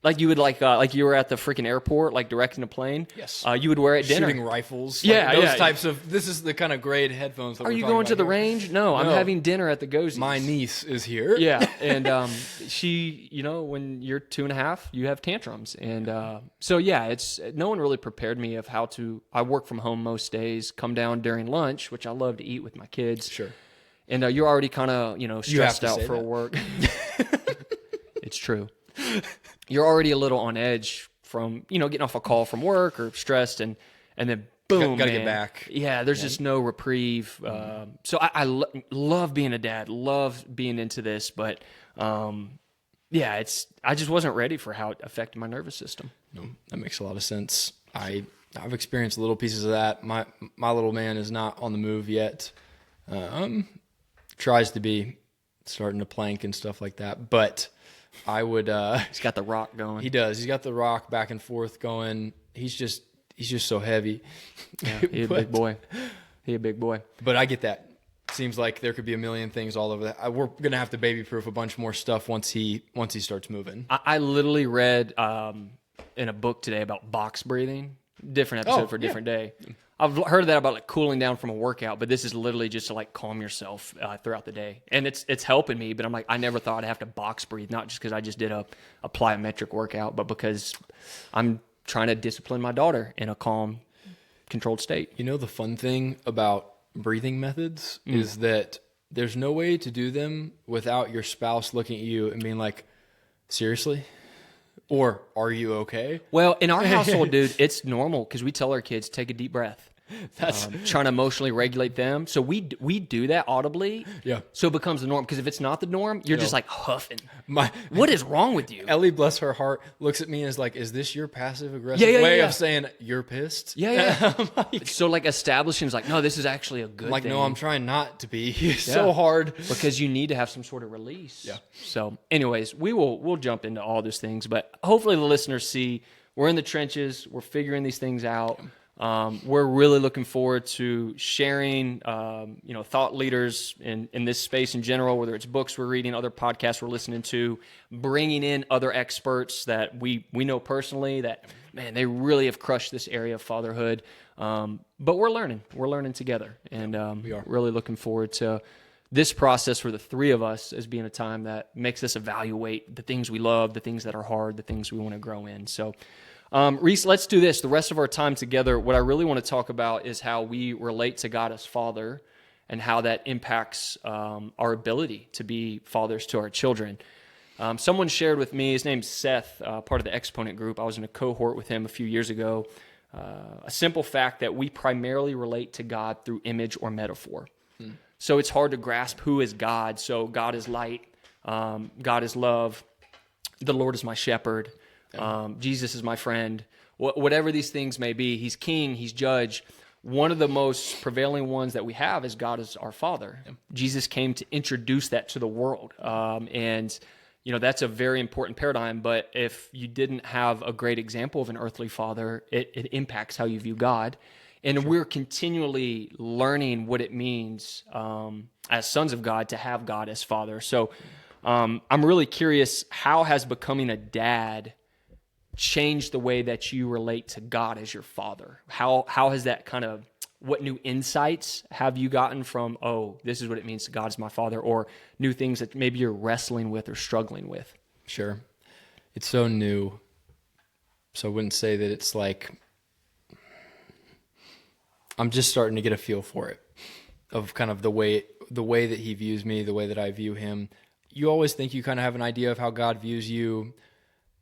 Like you would like you were at the freaking airport, like directing a plane. Yes. You would wear it at dinner. Shooting rifles. Yeah, those types of. This is the kind of grade headphones. That Are you going to the range? No, I'm having dinner at the Gozies. My niece is here. Yeah, and she, when you're 2.5, you have tantrums, and it's no one really prepared me of how to. I work from home most days. Come down during lunch, which I love to eat with my kids. Sure. And you're already kind of stressed out for work. It's true. You're already a little on edge from, getting off a call from work or stressed and then boom, Gotta get back. Yeah, there's just no reprieve. So I love being a dad, love being into this, but I just wasn't ready for how it affected my nervous system. No, that makes a lot of sense. I've experienced little pieces of that. My little man is not on the move yet. Tries to be, starting to plank and stuff like that, but I would. He's got the rock going. He does. He's got the rock back and forth going. He's just so heavy. Yeah, he's a big boy. He a big boy. But I get that. Seems like there could be a million things all over that. We're gonna have to baby proof a bunch more stuff once he starts moving. I literally read in a book today about box breathing. Different episode for a different day. I've heard of that about like cooling down from a workout, but this is literally just to like calm yourself throughout the day. And it's helping me, but I'm like, I never thought I'd have to box breathe, not just because I just did a plyometric workout, but because I'm trying to discipline my daughter in a calm, controlled state. The fun thing about breathing methods is that there's no way to do them without your spouse looking at you and being like, seriously? Or are you okay? Well, in our household, dude, it's normal because we tell our kids, take a deep breath. That's trying to emotionally regulate them. So we do that audibly. Yeah. So it becomes the norm. Because if it's not the norm, you're just like huffing. My What is wrong with you? Ellie, bless her heart, looks at me and is like, is this your passive aggressive way of saying you're pissed? Yeah. So like establishing is like, no, this is actually a good thing. No, I'm trying not to be. It's so hard. Because you need to have some sort of release. Yeah. So anyways, we'll jump into all those things. But hopefully the listeners see we're in the trenches. We're figuring these things out. We're really looking forward to sharing, thought leaders in this space in general, whether it's books we're reading, other podcasts we're listening to, bringing in other experts that we know personally that, man, they really have crushed this area of fatherhood. But we're learning together, and we are really looking forward to this process for the three of us as being a time that makes us evaluate the things we love, the things that are hard, the things we want to grow in. So, Reese, let's do this. The rest of our time together, what I really want to talk about is how we relate to God as Father and how that impacts our ability to be fathers to our children. Someone shared with me, his name's Seth, part of the Exponent group. I was in a cohort with him a few years ago. A simple fact that we primarily relate to God through image or metaphor. So it's hard to grasp who is God. So God is light. God is love. The Lord is my shepherd. Jesus is my friend. Whatever these things may be, he's king, he's judge. one of the most prevailing ones that we have is God is our Father. Jesus came to introduce that to the world. And, that's a very important paradigm. But if you didn't have a great example of an earthly father, it impacts how you view God. And we're continually learning what it means as sons of God to have God as Father. So I'm really curious, how has becoming a dad changed the way that you relate to God as your Father? How has that what new insights have you gotten from, this is what it means to God as my Father, or new things that maybe you're wrestling with or struggling with? Sure. It's so new. So I wouldn't say that it's like, I'm just starting to get a feel for it, of kind of the way that he views me, the way that I view him. You always think you kind of have an idea of how God views you.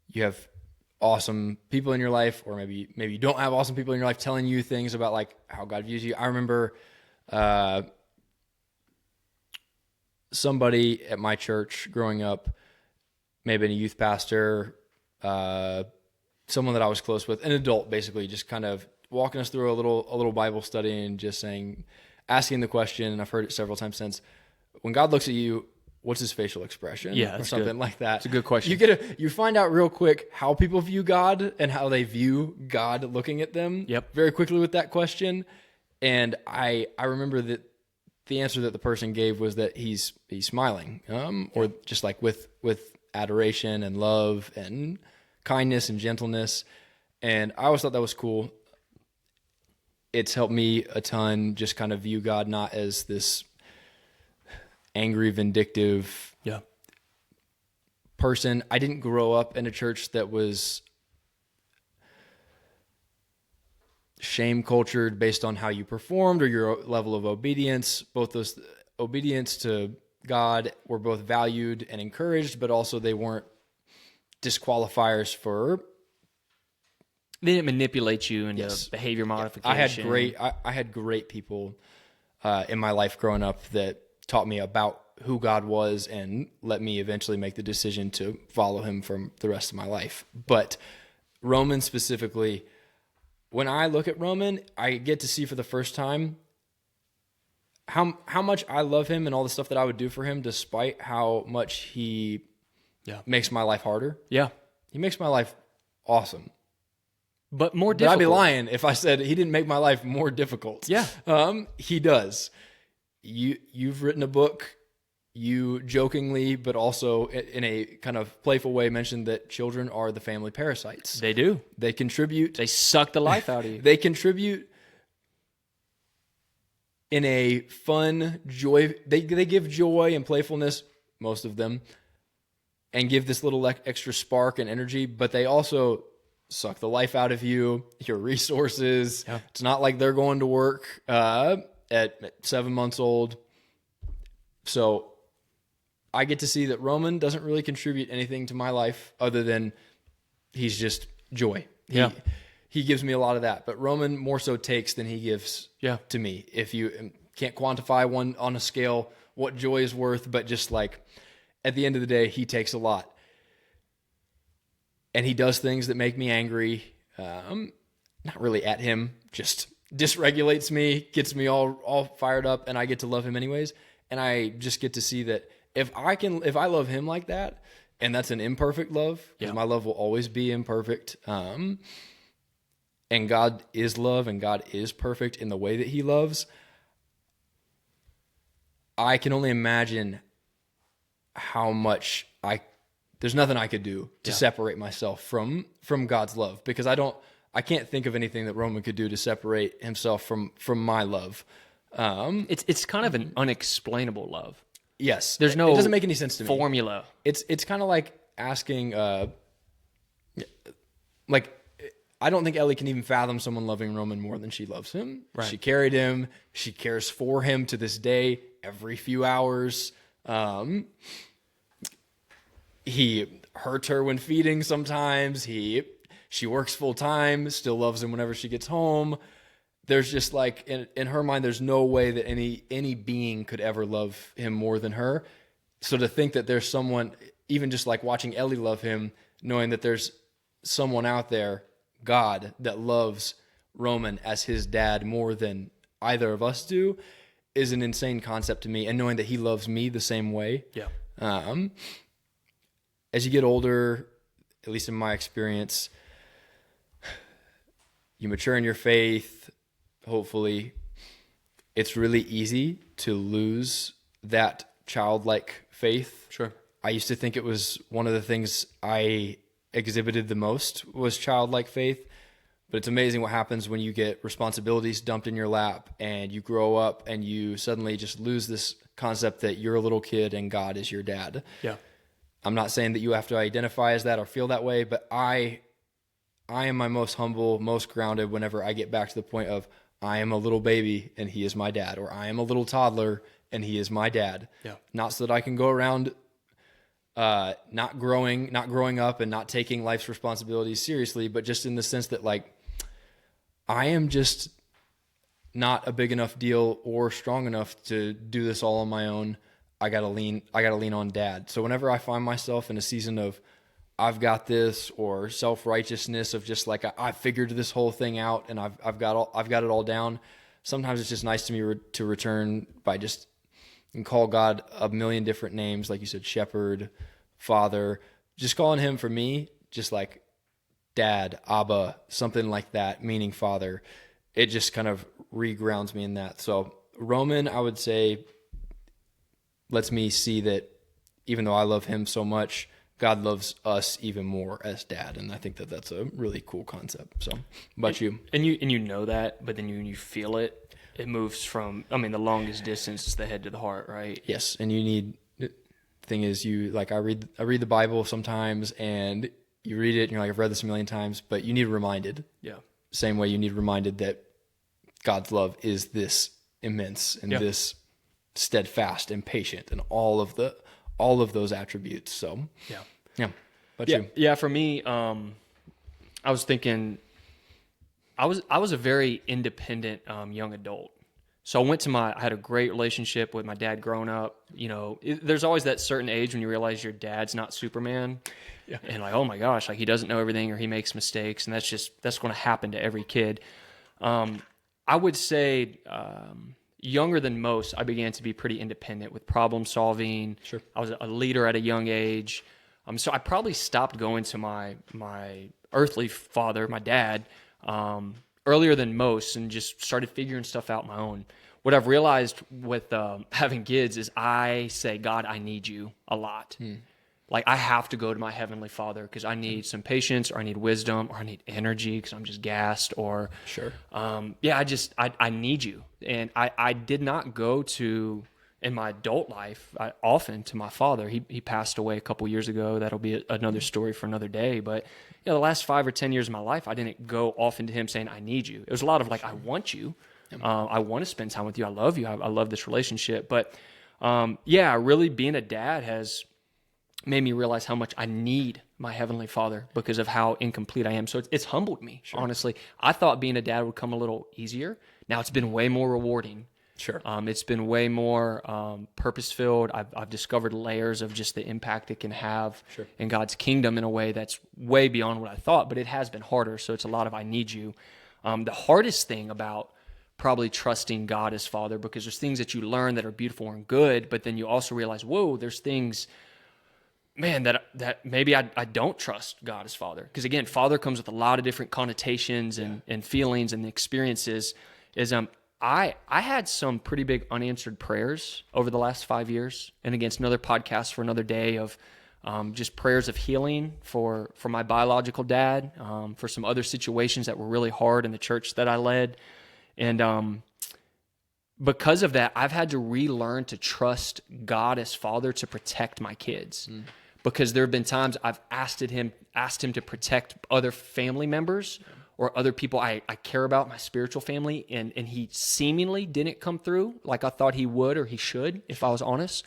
You have awesome people in your life, or maybe you don't have awesome people in your life telling you things about like how God views you. I remember somebody at my church growing up, maybe a youth pastor, someone that I was close with, an adult basically, just kind of walking us through a little Bible study and just asking the question, and I've heard it several times since, when God looks at you, what's his facial expression? Yeah, or something like that. It's a good question. You find out real quick how people view God and how they view God looking at them. Yep. Very quickly with that question. And I remember that the answer that the person gave was that he's smiling, or just like with adoration and love and kindness and gentleness. And I always thought that was cool. It's helped me a ton, just kind of view God not as this angry, vindictive person. I didn't grow up in a church that was shame cultured based on how you performed or your level of obedience. Both those obedience to God were both valued and encouraged, but also they weren't disqualifiers for. They didn't manipulate you into behavior modification. I had great people in my life growing up that taught me about who God was and let me eventually make the decision to follow him for the rest of my life. But Roman specifically, when I look at Roman, I get to see for the first time how much I love him and all the stuff that I would do for him, despite how much he makes my life harder. Yeah. He makes my life awesome. But more But difficult. I'd be lying if I said he didn't make my life more difficult. Yeah. He does. You've written a book. You jokingly, but also in a kind of playful way, mentioned that children are the family parasites. They do. They contribute. They suck the life out of you. They contribute in a fun, joy. They give joy and playfulness, most of them, and give this little extra spark and energy, but they also suck the life out of you, your resources. Yeah. It's not like they're going to work at 7 months old. So I get to see that Roman doesn't really contribute anything to my life other than he's just joy. He gives me a lot of that, but Roman more so takes than he gives to me. If you can't quantify one on a scale what joy is worth, but just like at the end of the day, he takes a lot. And he does things that make me angry, not really at him, just dysregulates me, gets me all fired up, and I get to love him anyways. And I just get to see that if I love him like that, and that's an imperfect love, because my love will always be imperfect, and God is love, and God is perfect in the way that he loves, I can only imagine how much there's nothing I could do to separate myself from God's love, because I can't think of anything that Roman could do to separate himself from my love. It's kind of an unexplainable love. Yes. There's no it doesn't make any sense to me. Formula. It's kind of like asking, I don't think Ellie can even fathom someone loving Roman more than she loves him. Right. She carried him. She cares for him to this day, every few hours. He hurts her when feeding sometimes. She works full time, still loves him whenever she gets home. There's just like, in her mind, there's no way that any being could ever love him more than her. So to think that there's someone, even just like watching Ellie love him, knowing that there's someone out there, God, that loves Roman as his dad more than either of us do is an insane concept to me. And knowing that he loves me the same way. Yeah. As you get older, at least in my experience, you mature in your faith, hopefully. It's really easy to lose that childlike faith. Sure. I used to think it was one of the things I exhibited the most was childlike faith. But it's amazing what happens when you get responsibilities dumped in your lap and you grow up and you suddenly just lose this concept that you're a little kid and God is your dad. Yeah. I'm not saying that you have to identify as that or feel that way, but I am my most humble, most grounded whenever I get back to the point of I am a little baby and he is my dad, or I am a little toddler and he is my dad. Yeah. Not so that I can go around not growing up and not taking life's responsibilities seriously, but just in the sense that like I am just not a big enough deal or strong enough to do this all on my own. I gotta lean on dad. So whenever I find myself in a season of I've got this, or self-righteousness of just like I figured this whole thing out and I've got it all down, sometimes it's just nice to me to return by just and call God a million different names, like you said, shepherd, father, just calling him for me, just like dad, Abba, something like that, meaning father. It just kind of regrounds me in that. So Roman, I would say, lets me see that even though I love him so much, God loves us even more as dad. And I think that that's a really cool concept. So, how about you? And you know that, but then when you feel it, it moves from, I mean, the longest distance is the head to the heart, right? Yes. And you need, the thing is, you like, I read the Bible sometimes and you read it and you're like, I've read this a million times, but you need reminded. Yeah. Same way you need reminded that God's love is this immense and this steadfast and patient and all of those attributes. So yeah. But you? Yeah. For me, I was thinking, I was a very independent young adult. So I had a great relationship with my dad growing up. You know, there's always that certain age when you realize your dad's not Superman. Yeah. And like, oh my gosh, like he doesn't know everything or he makes mistakes. And that's going to happen to every kid. I would say, younger than most, I began to be pretty independent with problem solving. Sure. I was a leader at a young age. So I probably stopped going to my earthly father, my dad, earlier than most, and just started figuring stuff out my own. What I've realized with having kids is I say, God, I need you a lot. Like I have to go to my heavenly father because I need some patience, or I need wisdom, or I need energy because I'm just gassed, or Sure. I need you. And I did not go to, in my adult life, often to my father. He passed away a couple years ago. That'll be another story for another day. But you know, the last 5 or 10 years of my life, I didn't go often to him saying, I need you. It was a lot of like, I want you. I want to spend time with you. I love you. I love this relationship. But really being a dad has made me realize how much I need my heavenly father because of how incomplete I am. So it's humbled me, honestly. I thought being a dad would come a little easier. Now it's been way more rewarding. Sure. It's been way more purpose-filled. I've discovered layers of just the impact it can have in God's kingdom in a way that's way beyond what I thought, but it has been harder. So it's a lot of I need you. The hardest thing about probably trusting God as Father, because there's things that you learn that are beautiful and good, but then you also realize, whoa, there's things, man, that maybe I don't trust God as Father. Because again, Father comes with a lot of different connotations and feelings and experiences. I had some pretty big unanswered prayers over the last 5 years, and again, it's another podcast for another day of just prayers of healing for my biological dad, for some other situations that were really hard in the church that I led. And because of that, I've had to relearn to trust God as Father to protect my kids. Because there have been times I've asked him to protect other family members or other people I care about, my spiritual family, and he seemingly didn't come through like I thought he would or he should, if I was honest.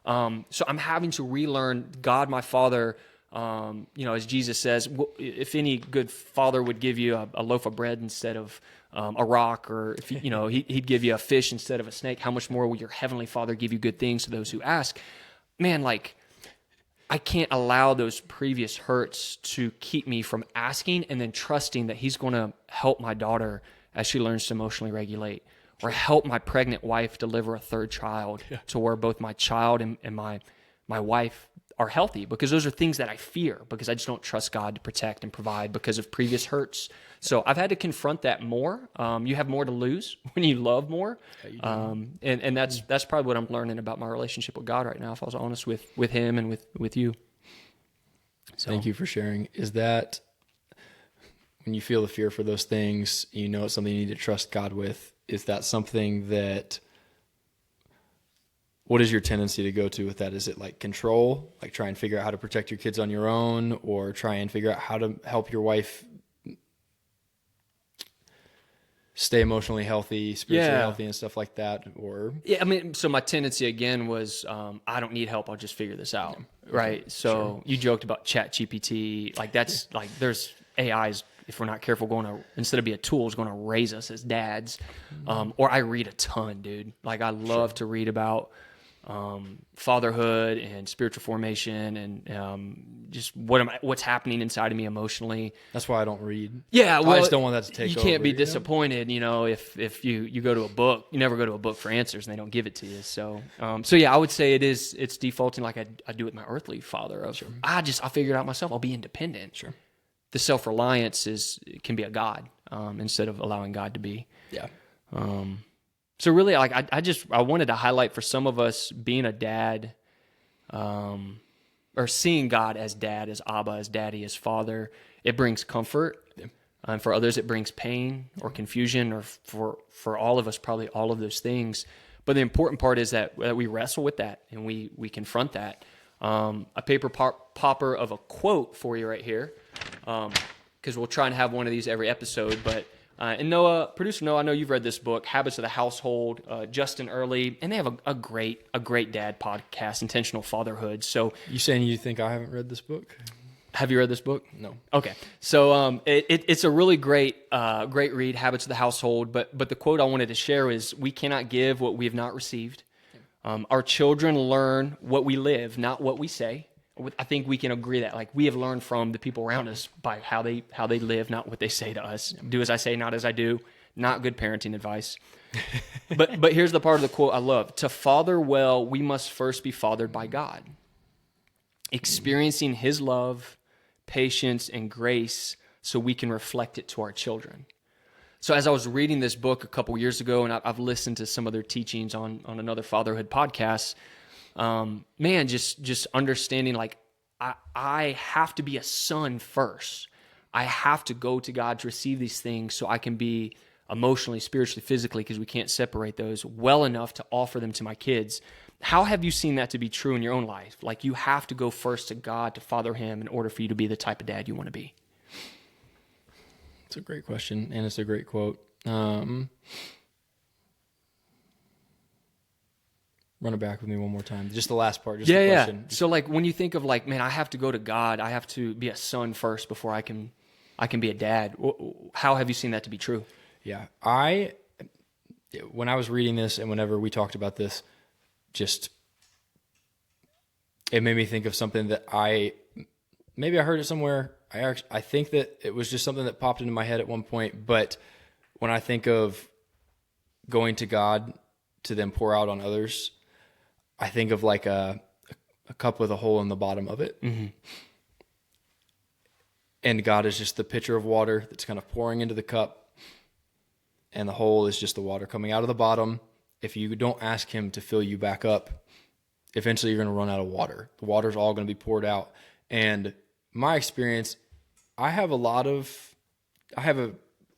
So I'm having to relearn God, my Father, as Jesus says, if any good father would give you a loaf of bread instead of a rock, or if he'd give you a fish instead of a snake, how much more will your heavenly Father give you good things to those who ask? Man, like I can't allow those previous hurts to keep me from asking and then trusting that he's going to help my daughter as she learns to emotionally regulate, or help my pregnant wife deliver a third child to where both my child and my wife are healthy, because those are things that I fear, because I just don't trust God to protect and provide because of previous hurts. So I've had to confront that more. You have more to lose when you love more. And that's probably what I'm learning about my relationship with God right now, if I was honest with him and with you. So. Thank you for sharing. Is that when you feel the fear for those things, you know it's something you need to trust God with? Is that something that, what is your tendency to go to with that? Is it like control, like try and figure out how to protect your kids on your own, or try and figure out how to help your wife stay emotionally healthy, spiritually healthy and stuff like that? Or yeah, I mean, so my tendency again was, I don't need help. I'll just figure this out. Right. So you joked about ChatGPT. Like there's AIs, if we're not careful, instead of be a tool, is going to raise us as dads. Or I read a ton, dude. Like I love to read about fatherhood and spiritual formation and just what's happening inside of me emotionally. that's why I don't read. Yeah, well, I just don't want that to take over. over. You can't be disappointed, if you go to a book, you never go to a book for answers and they don't give it to you. So yeah, I would say it's defaulting like I do with my earthly father. I figured it out myself. I'll be independent. Sure. The self-reliance can be a God instead of allowing God to be. Yeah. So really, like I wanted to highlight for some of us being a dad, or seeing God as dad, as Abba, as daddy, as father. It brings comfort, and for others it brings pain or confusion, or for all of us probably all of those things. But the important part is that we wrestle with that and we confront that. A paper popper of a quote for you right here, because we'll try and have one of these every episode, but. And producer Noah, I know you've read this book, Habits of the Household, Justin Early, and they have a great dad podcast, Intentional Fatherhood. So You saying you think I haven't read this book? have you read this book? No. Okay. So it's a really great read, Habits of the Household. But the quote I wanted to share is, we cannot give what we have not received. Our children learn what we live, not what we say. I think we can agree that, like, we have learned from the people around us by how they live, not what they say to us. Do as I say, not as I do. Not good parenting advice. But here's the part of the quote I love. To father well, we must first be fathered by God. Experiencing his love, patience, and grace so we can reflect it to our children. So as I was reading this book a couple years ago, and I've listened to some of their teachings on another fatherhood podcast, man, just understanding, like, I have to be a son first. I have to go to God to receive these things so I can be emotionally, spiritually, physically, because we can't separate those, well enough to offer them to my kids. How have you seen that to be true in your own life? Like, you have to go first to God to father him in order for you to be the type of dad you want to be. It's a great question, and it's a great quote. Run it back with me one more time. Just the last part. Just the question. So, like, when you think of, like, man, I have to go to God, I have to be a son first before I can be a dad. How have you seen that to be true? Yeah. When I was reading this and whenever we talked about this, it made me think of something that maybe I heard it somewhere. I think that it was just something that popped into my head at one point. But when I think of going to God to then pour out on others, I think of like a cup with a hole in the bottom of it. Mm-hmm. And God is just the pitcher of water that's kind of pouring into the cup. And the hole is just the water coming out of the bottom. If you don't ask him to fill you back up, eventually you're going to run out of water. The water's all going to be poured out. And my experience, I have a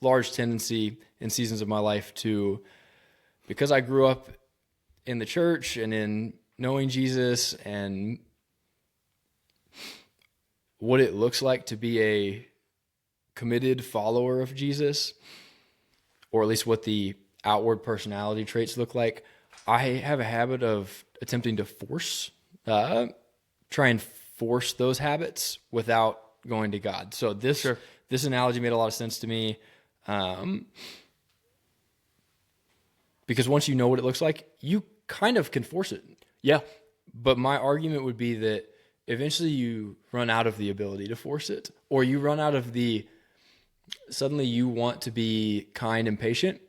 large tendency in seasons of my life to, because I grew up in the church and in knowing Jesus and what it looks like to be a committed follower of Jesus, or at least what the outward personality traits look like, I have a habit of attempting to try and force those habits without going to God. So this analogy made a lot of sense to me. Because once you know what it looks like, you kind of can force it. Yeah. But my argument would be that eventually you run out of the ability to force it, or you run out of suddenly you want to be kind and patient,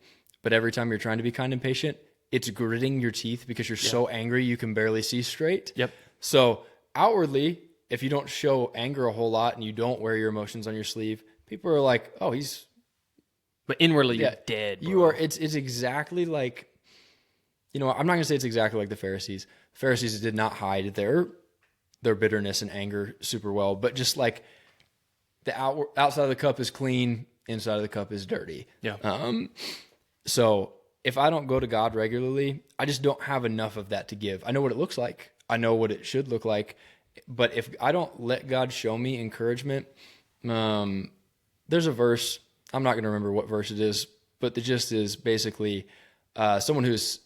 but every time you're trying to be kind and patient, it's gritting your teeth because you're so angry you can barely see straight. Yep. So outwardly, if you don't show anger a whole lot and you don't wear your emotions on your sleeve, people are like, oh, he's... But inwardly, you're dead, bro. You are. It's exactly like, I'm not going to say it's exactly like the Pharisees. The Pharisees did not hide their bitterness and anger super well, but just like the outside of the cup is clean, inside of the cup is dirty. Yeah. So if I don't go to God regularly, I just don't have enough of that to give. I know what it looks like. I know what it should look like. But if I don't let God show me encouragement, there's a verse, I'm not going to remember what verse it is, but the gist is basically someone who's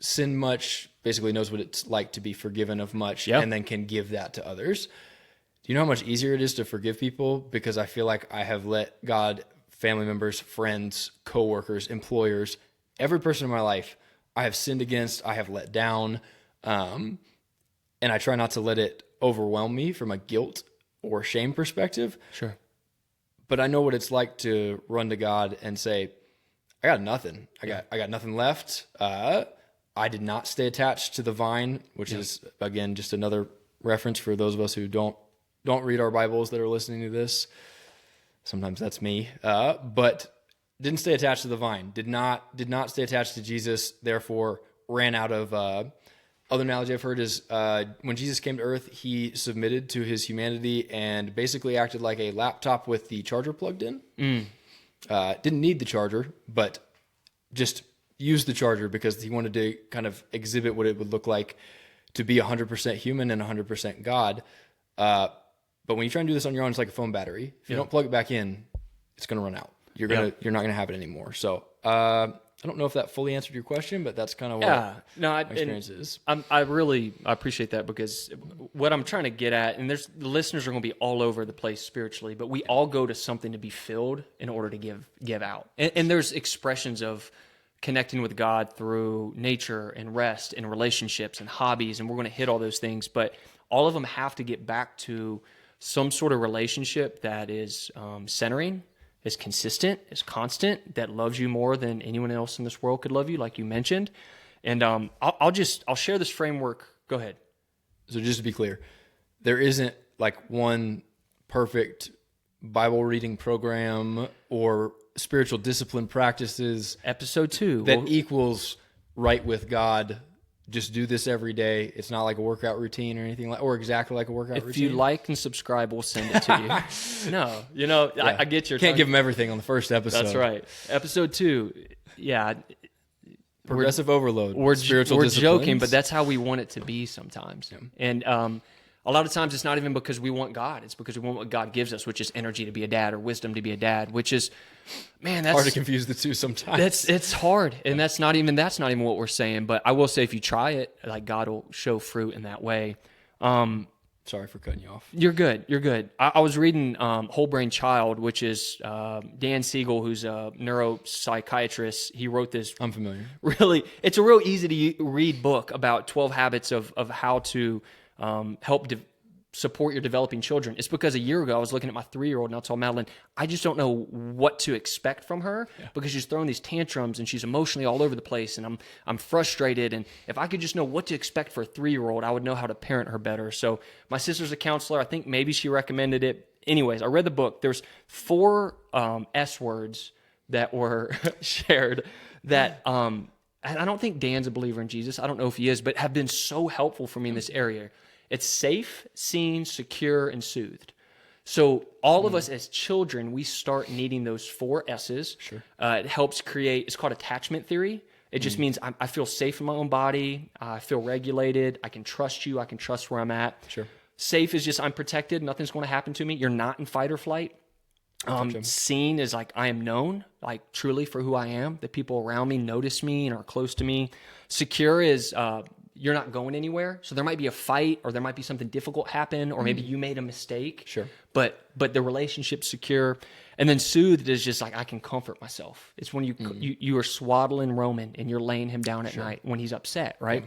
sinned much basically knows what it's like to be forgiven of much and then can give that to others. Do you know how much easier it is to forgive people? Because I feel like I have let God, family members, friends, coworkers, employers, every person in my life I have sinned against, I have let down, and I try not to let it overwhelm me from a guilt or shame perspective. Sure. But I know what it's like to run to God and say, I got nothing. I got nothing left. I did not stay attached to the vine, which is, again, just another reference for those of us who don't read our Bibles that are listening to this. Sometimes that's me. But didn't stay attached to the vine. Did not stay attached to Jesus, therefore ran out of... Other analogy I've heard is when Jesus came to earth, he submitted to his humanity and basically acted like a laptop with the charger plugged in. Didn't need the charger, but just used the charger because he wanted to kind of exhibit what it would look like to be 100% human and 100% God. But when you try and do this on your own, it's like a phone battery. If you don't plug it back in, it's going to run out. You're not going to have it anymore. So I don't know if that fully answered your question, but that's kind of what my experience is. I appreciate that, because what I'm trying to get at, and the listeners are going to be all over the place spiritually, but we all go to something to be filled in order to give out. And there's expressions of connecting with God through nature and rest and relationships and hobbies, and we're going to hit all those things, but all of them have to get back to some sort of relationship that is centering, is consistent, is constant, that loves you more than anyone else in this world could love you, like you mentioned. And I'll share this framework. Go ahead. So just to be clear, there isn't like one perfect Bible reading program or spiritual discipline practices. Episode 2. That equals right with God. Just do this every day. It's not like a workout routine or anything or exactly like a workout routine. If you like and subscribe, we'll send it to you. No, I get your... Can't give them everything on the first episode. That's right. Episode 2, progressive overload. We're disciplines. joking, but that's how we want it to be sometimes. Yeah. And a lot of times it's not even because we want God. It's because we want what God gives us, which is energy to be a dad or wisdom to be a dad, which is, man, that's hard to confuse the two sometimes. It's hard. And that's not even what we're saying. But I will say, if you try it, like, God will show fruit in that way. Sorry for cutting you off. You're good. I was reading Whole Brain Child, which is Dan Siegel, who's a neuropsychiatrist. He wrote this. I'm familiar. Really, it's a real easy to read book about 12 habits of how to help support your developing children. It's because a year ago I was looking at my 3-year-old and I told Madeline, I just don't know what to expect from her because she's throwing these tantrums and she's emotionally all over the place, and I'm frustrated. And if I could just know what to expect for a 3-year-old, I would know how to parent her better. So my sister's a counselor. I think maybe she recommended it. Anyways, I read the book. There's 4 S words that were shared that and I don't think Dan's a believer in Jesus. I don't know if he is, but have been so helpful for me in this area. It's safe, seen, secure, and soothed. So all of us as children, we start needing those 4 S's. Sure. It helps create, it's called attachment theory. It just means I feel safe in my own body. I feel regulated. I can trust you. I can trust where I'm at. Sure. Safe is just I'm protected. Nothing's going to happen to me. You're not in fight or flight. Seen is like I am known, like truly for who I am. The people around me notice me and are close to me. Secure is you're not going anywhere. So there might be a fight, or there might be something difficult happen, or maybe you made a mistake. Sure. But the relationship's secure. And then soothed is just like I can comfort myself. It's when you are swaddling Roman and you're laying him down at night when he's upset, right?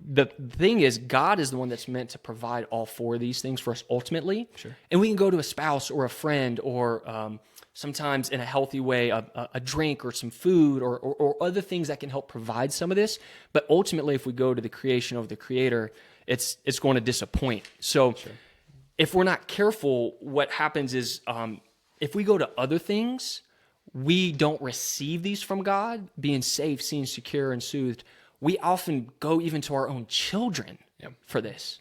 the thing is, God is the one that's meant to provide all four of these things for us ultimately. Sure. And we can go to a spouse or a friend or sometimes in a healthy way, a drink or some food or other things that can help provide some of this. But ultimately, if we go to the creation of the Creator, it's going to disappoint. So if we're not careful, what happens is if we go to other things, we don't receive these from God, being safe, seen, secure, and soothed. We often go even to our own children for this.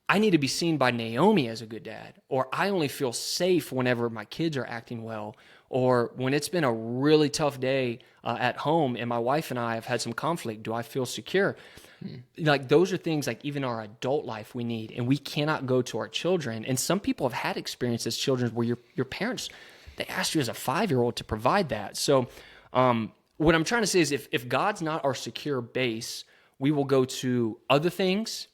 I need to be seen by Naomi as a good dad, or I only feel safe whenever my kids are acting well, or when it's been a really tough day at home and my wife and I have had some conflict, do I feel secure? Like those are things like even our adult life we need, and we cannot go to our children. And some people have had experience as children where your parents, they asked you as a 5-year-old to provide that. So what I'm trying to say is if God's not our secure base, we will go to other things,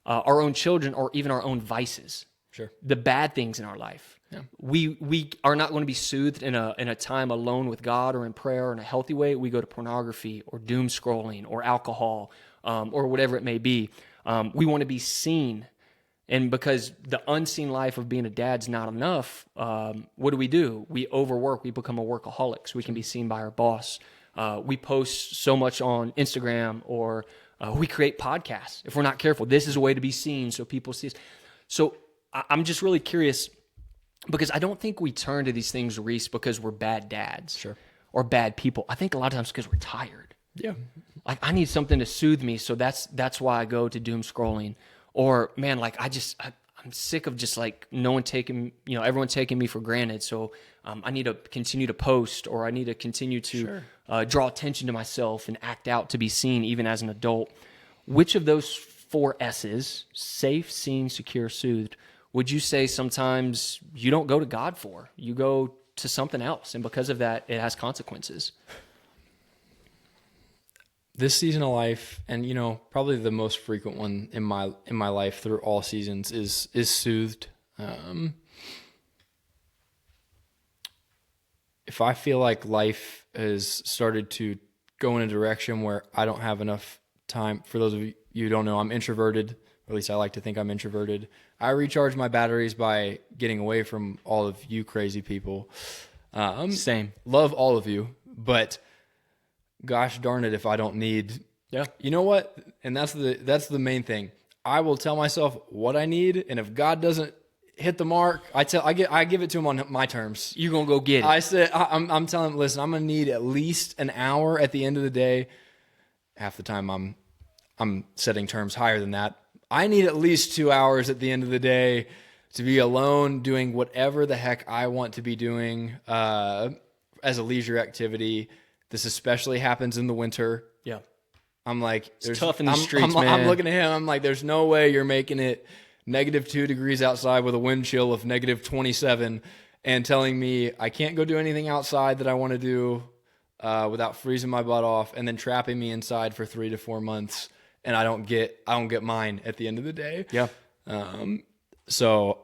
our own children, or even our own vices. Sure. The bad things in our life. Yeah. We are not going to be soothed in a time alone with God or in prayer or in a healthy way. We go to pornography or doom scrolling or alcohol or whatever it may be. We want to be seen. And because the unseen life of being a dad's not enough, what do? We overwork. We become a workaholic so we can be seen by our boss. We post so much on Instagram or we create podcasts. If we're not careful, this is a way to be seen so people see us. So I'm just really curious because I don't think we turn to these things, Reese, because we're bad dads or bad people. I think a lot of times because we're tired. Yeah. Like I need something to soothe me. So that's why I go to doom scrolling. Or man, like I'm sick of just like no one taking, everyone taking me for granted. So I need to continue to post, or I need to continue to draw attention to myself and act out to be seen even as an adult. Which of those 4 S's, safe, seen, secure, soothed, would you say sometimes you don't go to God for? You go to something else, and because of that, it has consequences. This season of life, and probably the most frequent one in my life through all seasons is soothed. If I feel like life has started to go in a direction where I don't have enough time, for those of you who don't know, I'm introverted, or at least I like to think I'm introverted. I recharge my batteries by getting away from all of you crazy people. Same. Love all of you, but gosh darn it if I don't need. Yeah. You know what? And that's the main thing. I will tell myself what I need, and if God doesn't hit the mark, I give it to him on my terms. You're gonna go get it. I'm telling him, listen, I'm gonna need at least an hour at the end of the day. Half the time I'm setting terms higher than that. I need at least 2 hours at the end of the day to be alone doing whatever the heck I want to be doing as a leisure activity. This especially happens in the winter. Yeah. I'm like, it's tough in the streets, man. I'm looking at him. I'm like, there's no way you're making it -2 degrees outside with a wind chill of -27 and telling me I can't go do anything outside that I want to do without freezing my butt off, and then trapping me inside for 3 to 4 months, and I don't get mine at the end of the day. Yeah. So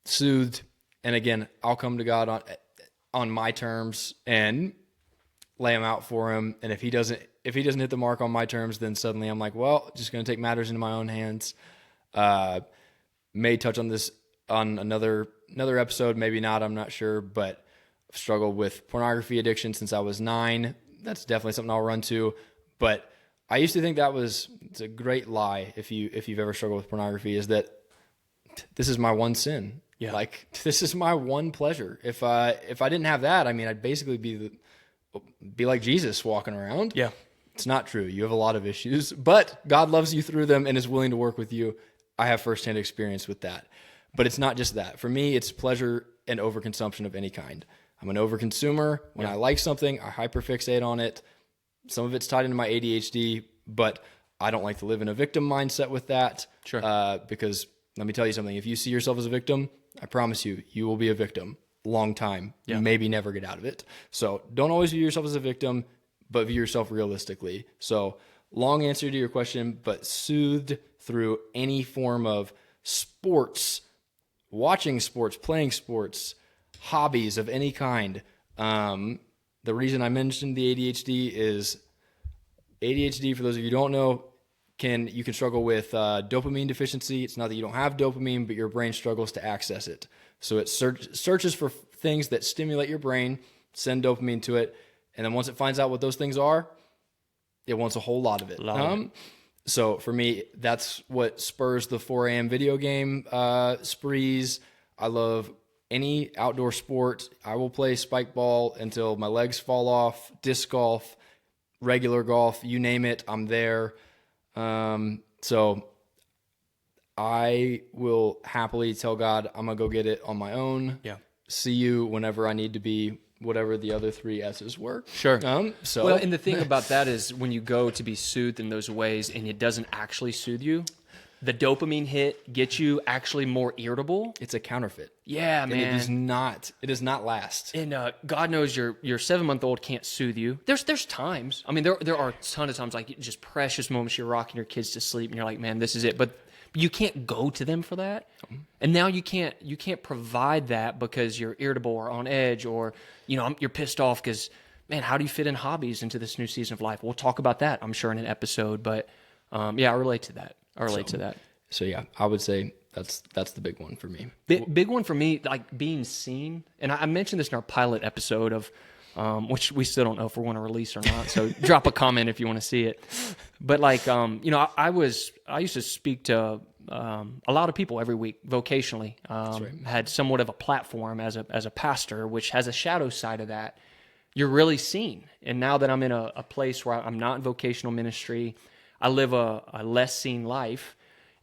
soothed, and again, I'll come to God on my terms and lay him out for him. And if he doesn't hit the mark on my terms, then suddenly I'm like, well, just going to take matters into my own hands. May touch on this on another episode, maybe not, I'm not sure, but I've struggled with pornography addiction since I was 9. That's definitely something I'll run to. But I used to think it's a great lie if you've ever struggled with pornography, is that this is my one sin. Yeah. Like, this is my one pleasure. If I didn't have that, I mean, I'd basically be like Jesus walking around. Yeah. It's not true. You have a lot of issues, but God loves you through them and is willing to work with you. I have firsthand experience with that. But it's not just that. For me, it's pleasure and overconsumption of any kind. I'm an overconsumer. When I like something, I hyperfixate on it. Some of it's tied into my ADHD, but I don't like to live in a victim mindset with that. Sure. Because let me tell you something. If you see yourself as a victim, I promise you will be a victim. Long time. Yeah. Maybe never get out of it. So don't always view yourself as a victim, but view yourself realistically. So long answer to your question, but soothed through any form of sports, watching sports, playing sports, hobbies of any kind. The reason I mentioned the ADHD is ADHD, for those of you who don't know, you can struggle with dopamine deficiency. It's not that you don't have dopamine, but your brain struggles to access it. So it searches for things that stimulate your brain, send dopamine to it, and then once it finds out what those things are, it wants a whole lot of it. So for me, that's what spurs the 4 a.m. video game sprees. I love any outdoor sport. I will play spike ball until my legs fall off, disc golf, regular golf, you name it, I'm there. So I will happily tell God I'm going to go get it on my own. Yeah. See you whenever I need to be, whatever the other 3 S's were. Sure. So Well, and the thing about that is when you go to be soothed in those ways and it doesn't actually soothe you, the dopamine hit gets you actually more irritable. it's a counterfeit. Yeah, And man. it does not last. And God knows your 7-month-old can't soothe you. There's times. I mean, there are a ton of times, like just precious moments you're rocking your kids to sleep and you're like, man, this is it. But you can't go to them for that. And now you can't provide that because you're irritable or on edge or, you're pissed off because, man, how do you fit in hobbies into this new season of life? We'll talk about that, I'm sure, in an episode. But yeah, I relate to that. So yeah, I would say that's the big one for me. Big one for me, like being seen. And I mentioned this in our pilot episode of, which we still don't know if we're going to release or not. So drop a comment if you want to see it. But like, I used to speak to a lot of people every week vocationally. Had somewhat of a platform as a pastor, which has a shadow side of that. You're really seen. And now that I'm in a place where I'm not in vocational ministry, I live a less seen life.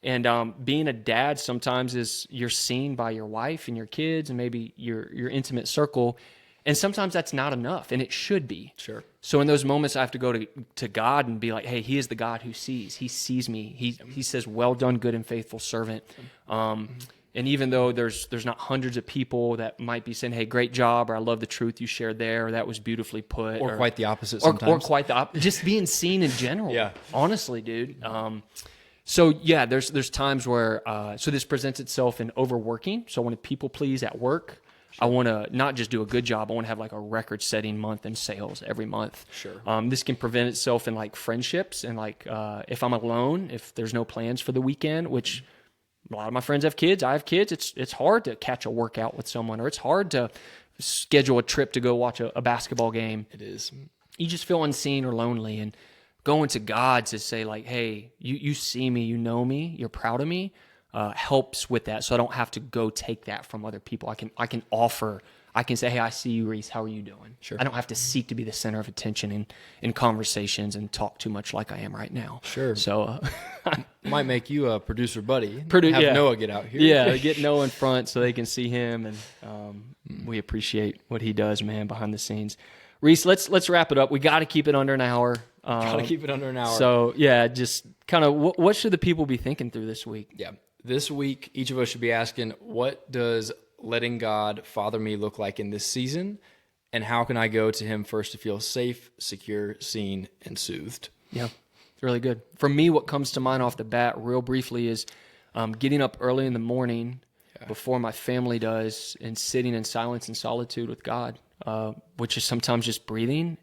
And being a dad sometimes is you're seen by your wife and your kids and maybe your intimate circle. And sometimes that's not enough, and it should be. Sure. So in those moments, I have to go to God and be like, hey, he is the God who sees. He sees me. He says, well done, good and faithful servant. And even though there's not hundreds of people that might be saying, hey, great job, or I love the truth you shared there, or that was beautifully put. Or quite the opposite sometimes. Or quite the opposite. Just being seen in general. Yeah. Honestly, dude. So yeah, there's times where, so this presents itself in overworking. So I want to people please at work. I want to not just do a good job. I want to have like a record-setting month in sales every month. Sure. This can prevent itself in like friendships and like if I'm alone, if there's no plans for the weekend, which a lot of my friends have kids. I have kids. It's hard to catch a workout with someone, or it's hard to schedule a trip to go watch a basketball game. It is. You just feel unseen or lonely, and going to God to say like, hey, you see me, you know me, you're proud of me. Helps with that, so I don't have to go take that from other people. I can offer. I can say, hey, I see you, Reese. How are you doing? Sure. I don't have to seek to be the center of attention in conversations and talk too much like I am right now. Sure. So Might make you a producer buddy. Have yeah. Noah get out here. Yeah, get Noah in front so they can see him, and we appreciate what he does, man, behind the scenes. Reese, let's wrap it up. We got to keep it under an hour. Gotta keep it under an hour. So yeah, just kind of what should the people be thinking through this week? Yeah. This week, each of us should be asking, what does letting God father me look like in this season? And how can I go to him first to feel safe, secure, seen, and soothed? Yeah, it's really good. For me, what comes to mind off the bat real briefly is getting up early in the morning before my family does and sitting in silence and solitude with God, which is sometimes just breathing,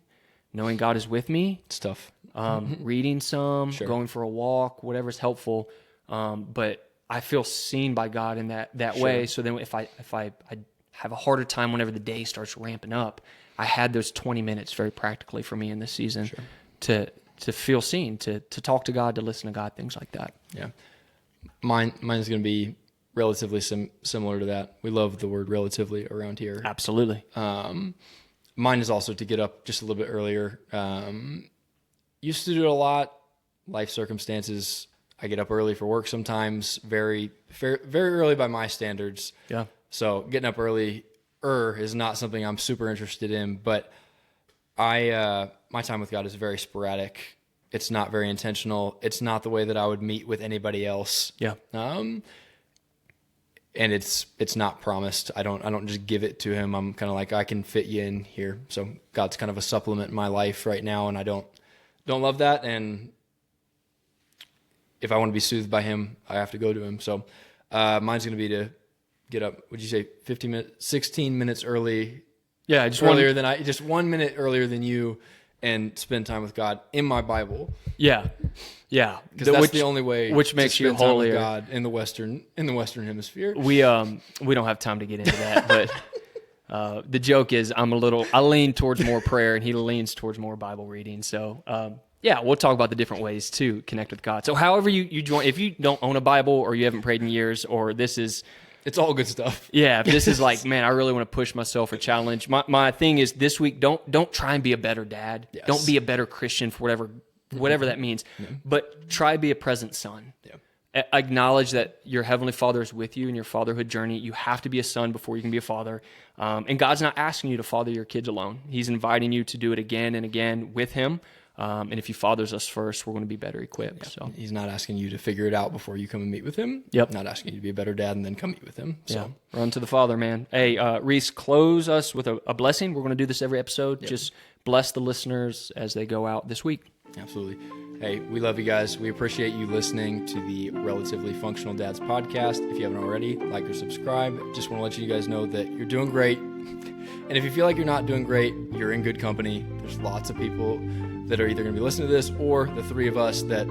knowing God is with me. It's tough. Reading some, Sure. going for a walk, whatever's helpful. But I feel seen by God in that way. So then if I have a harder time whenever the day starts ramping up, I had those 20 minutes very practically for me in this season to feel seen, to talk to God, to listen to God, things like that. Yeah. Mine's going to be relatively similar to that. We love the word relatively around here. Absolutely. Mine is also to get up just a little bit earlier. Used to do it a lot. Life circumstances, I get up early for work sometimes, very early by my standards. Yeah. So getting up early is not something I'm super interested in, but my time with God is very sporadic. It's not very intentional. It's not the way that I would meet with anybody else. Yeah. And it's not promised. I don't just give it to him. I'm kind of like, I can fit you in here. So God's kind of a supplement in my life right now, and I don't love that. And if I want to be soothed by him, I have to go to him. So mine's going to be to get up, would you say 16 minutes early? Yeah, Just 1 minute earlier than you, and spend time with God in my Bible. Yeah. Because that's the only way which makes to you spend time with holier. God in the Western hemisphere. We don't have time to get into that, but the joke is I lean towards more prayer and he leans towards more Bible reading. So we'll talk about the different ways to connect with God. So however you join, if you don't own a Bible or you haven't prayed in years, or It's all good stuff. yeah, if this is like, man, I really want to push myself or challenge. My thing is this week, don't try and be a better dad. Yes. Don't be a better Christian for whatever that means. But try to be a present son. Acknowledge that your Heavenly Father is with you in your fatherhood journey. You have to be a son before you can be a father. And God's not asking you to father your kids alone. He's inviting you to do it again and again with him. And if he fathers us first, we're going to be better equipped. So He's not asking you to figure it out before you come and meet with him. Yep. Not asking you to be a better dad and then come meet with him. So run to the Father, man. Hey, Reese, close us with a blessing. We're going to do this every episode. Just bless the listeners as they go out this week. Absolutely. Hey, we love you guys. We appreciate you listening to the Relatively Functional Dads podcast. If you haven't already, like or subscribe. Just want to let you guys know that you're doing great. And if you feel like you're not doing great, you're in good company. There's lots of people that are either going to be listening to this, or the three of us that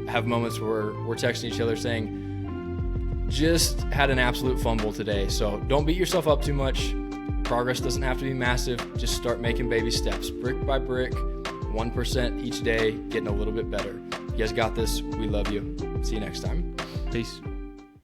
have moments where we're texting each other saying, just had an absolute fumble today. So don't beat yourself up too much. Progress doesn't have to be massive. Just start making baby steps, brick by brick, 1% each day, getting a little bit better. You guys got this. We love you. See you next time. Peace.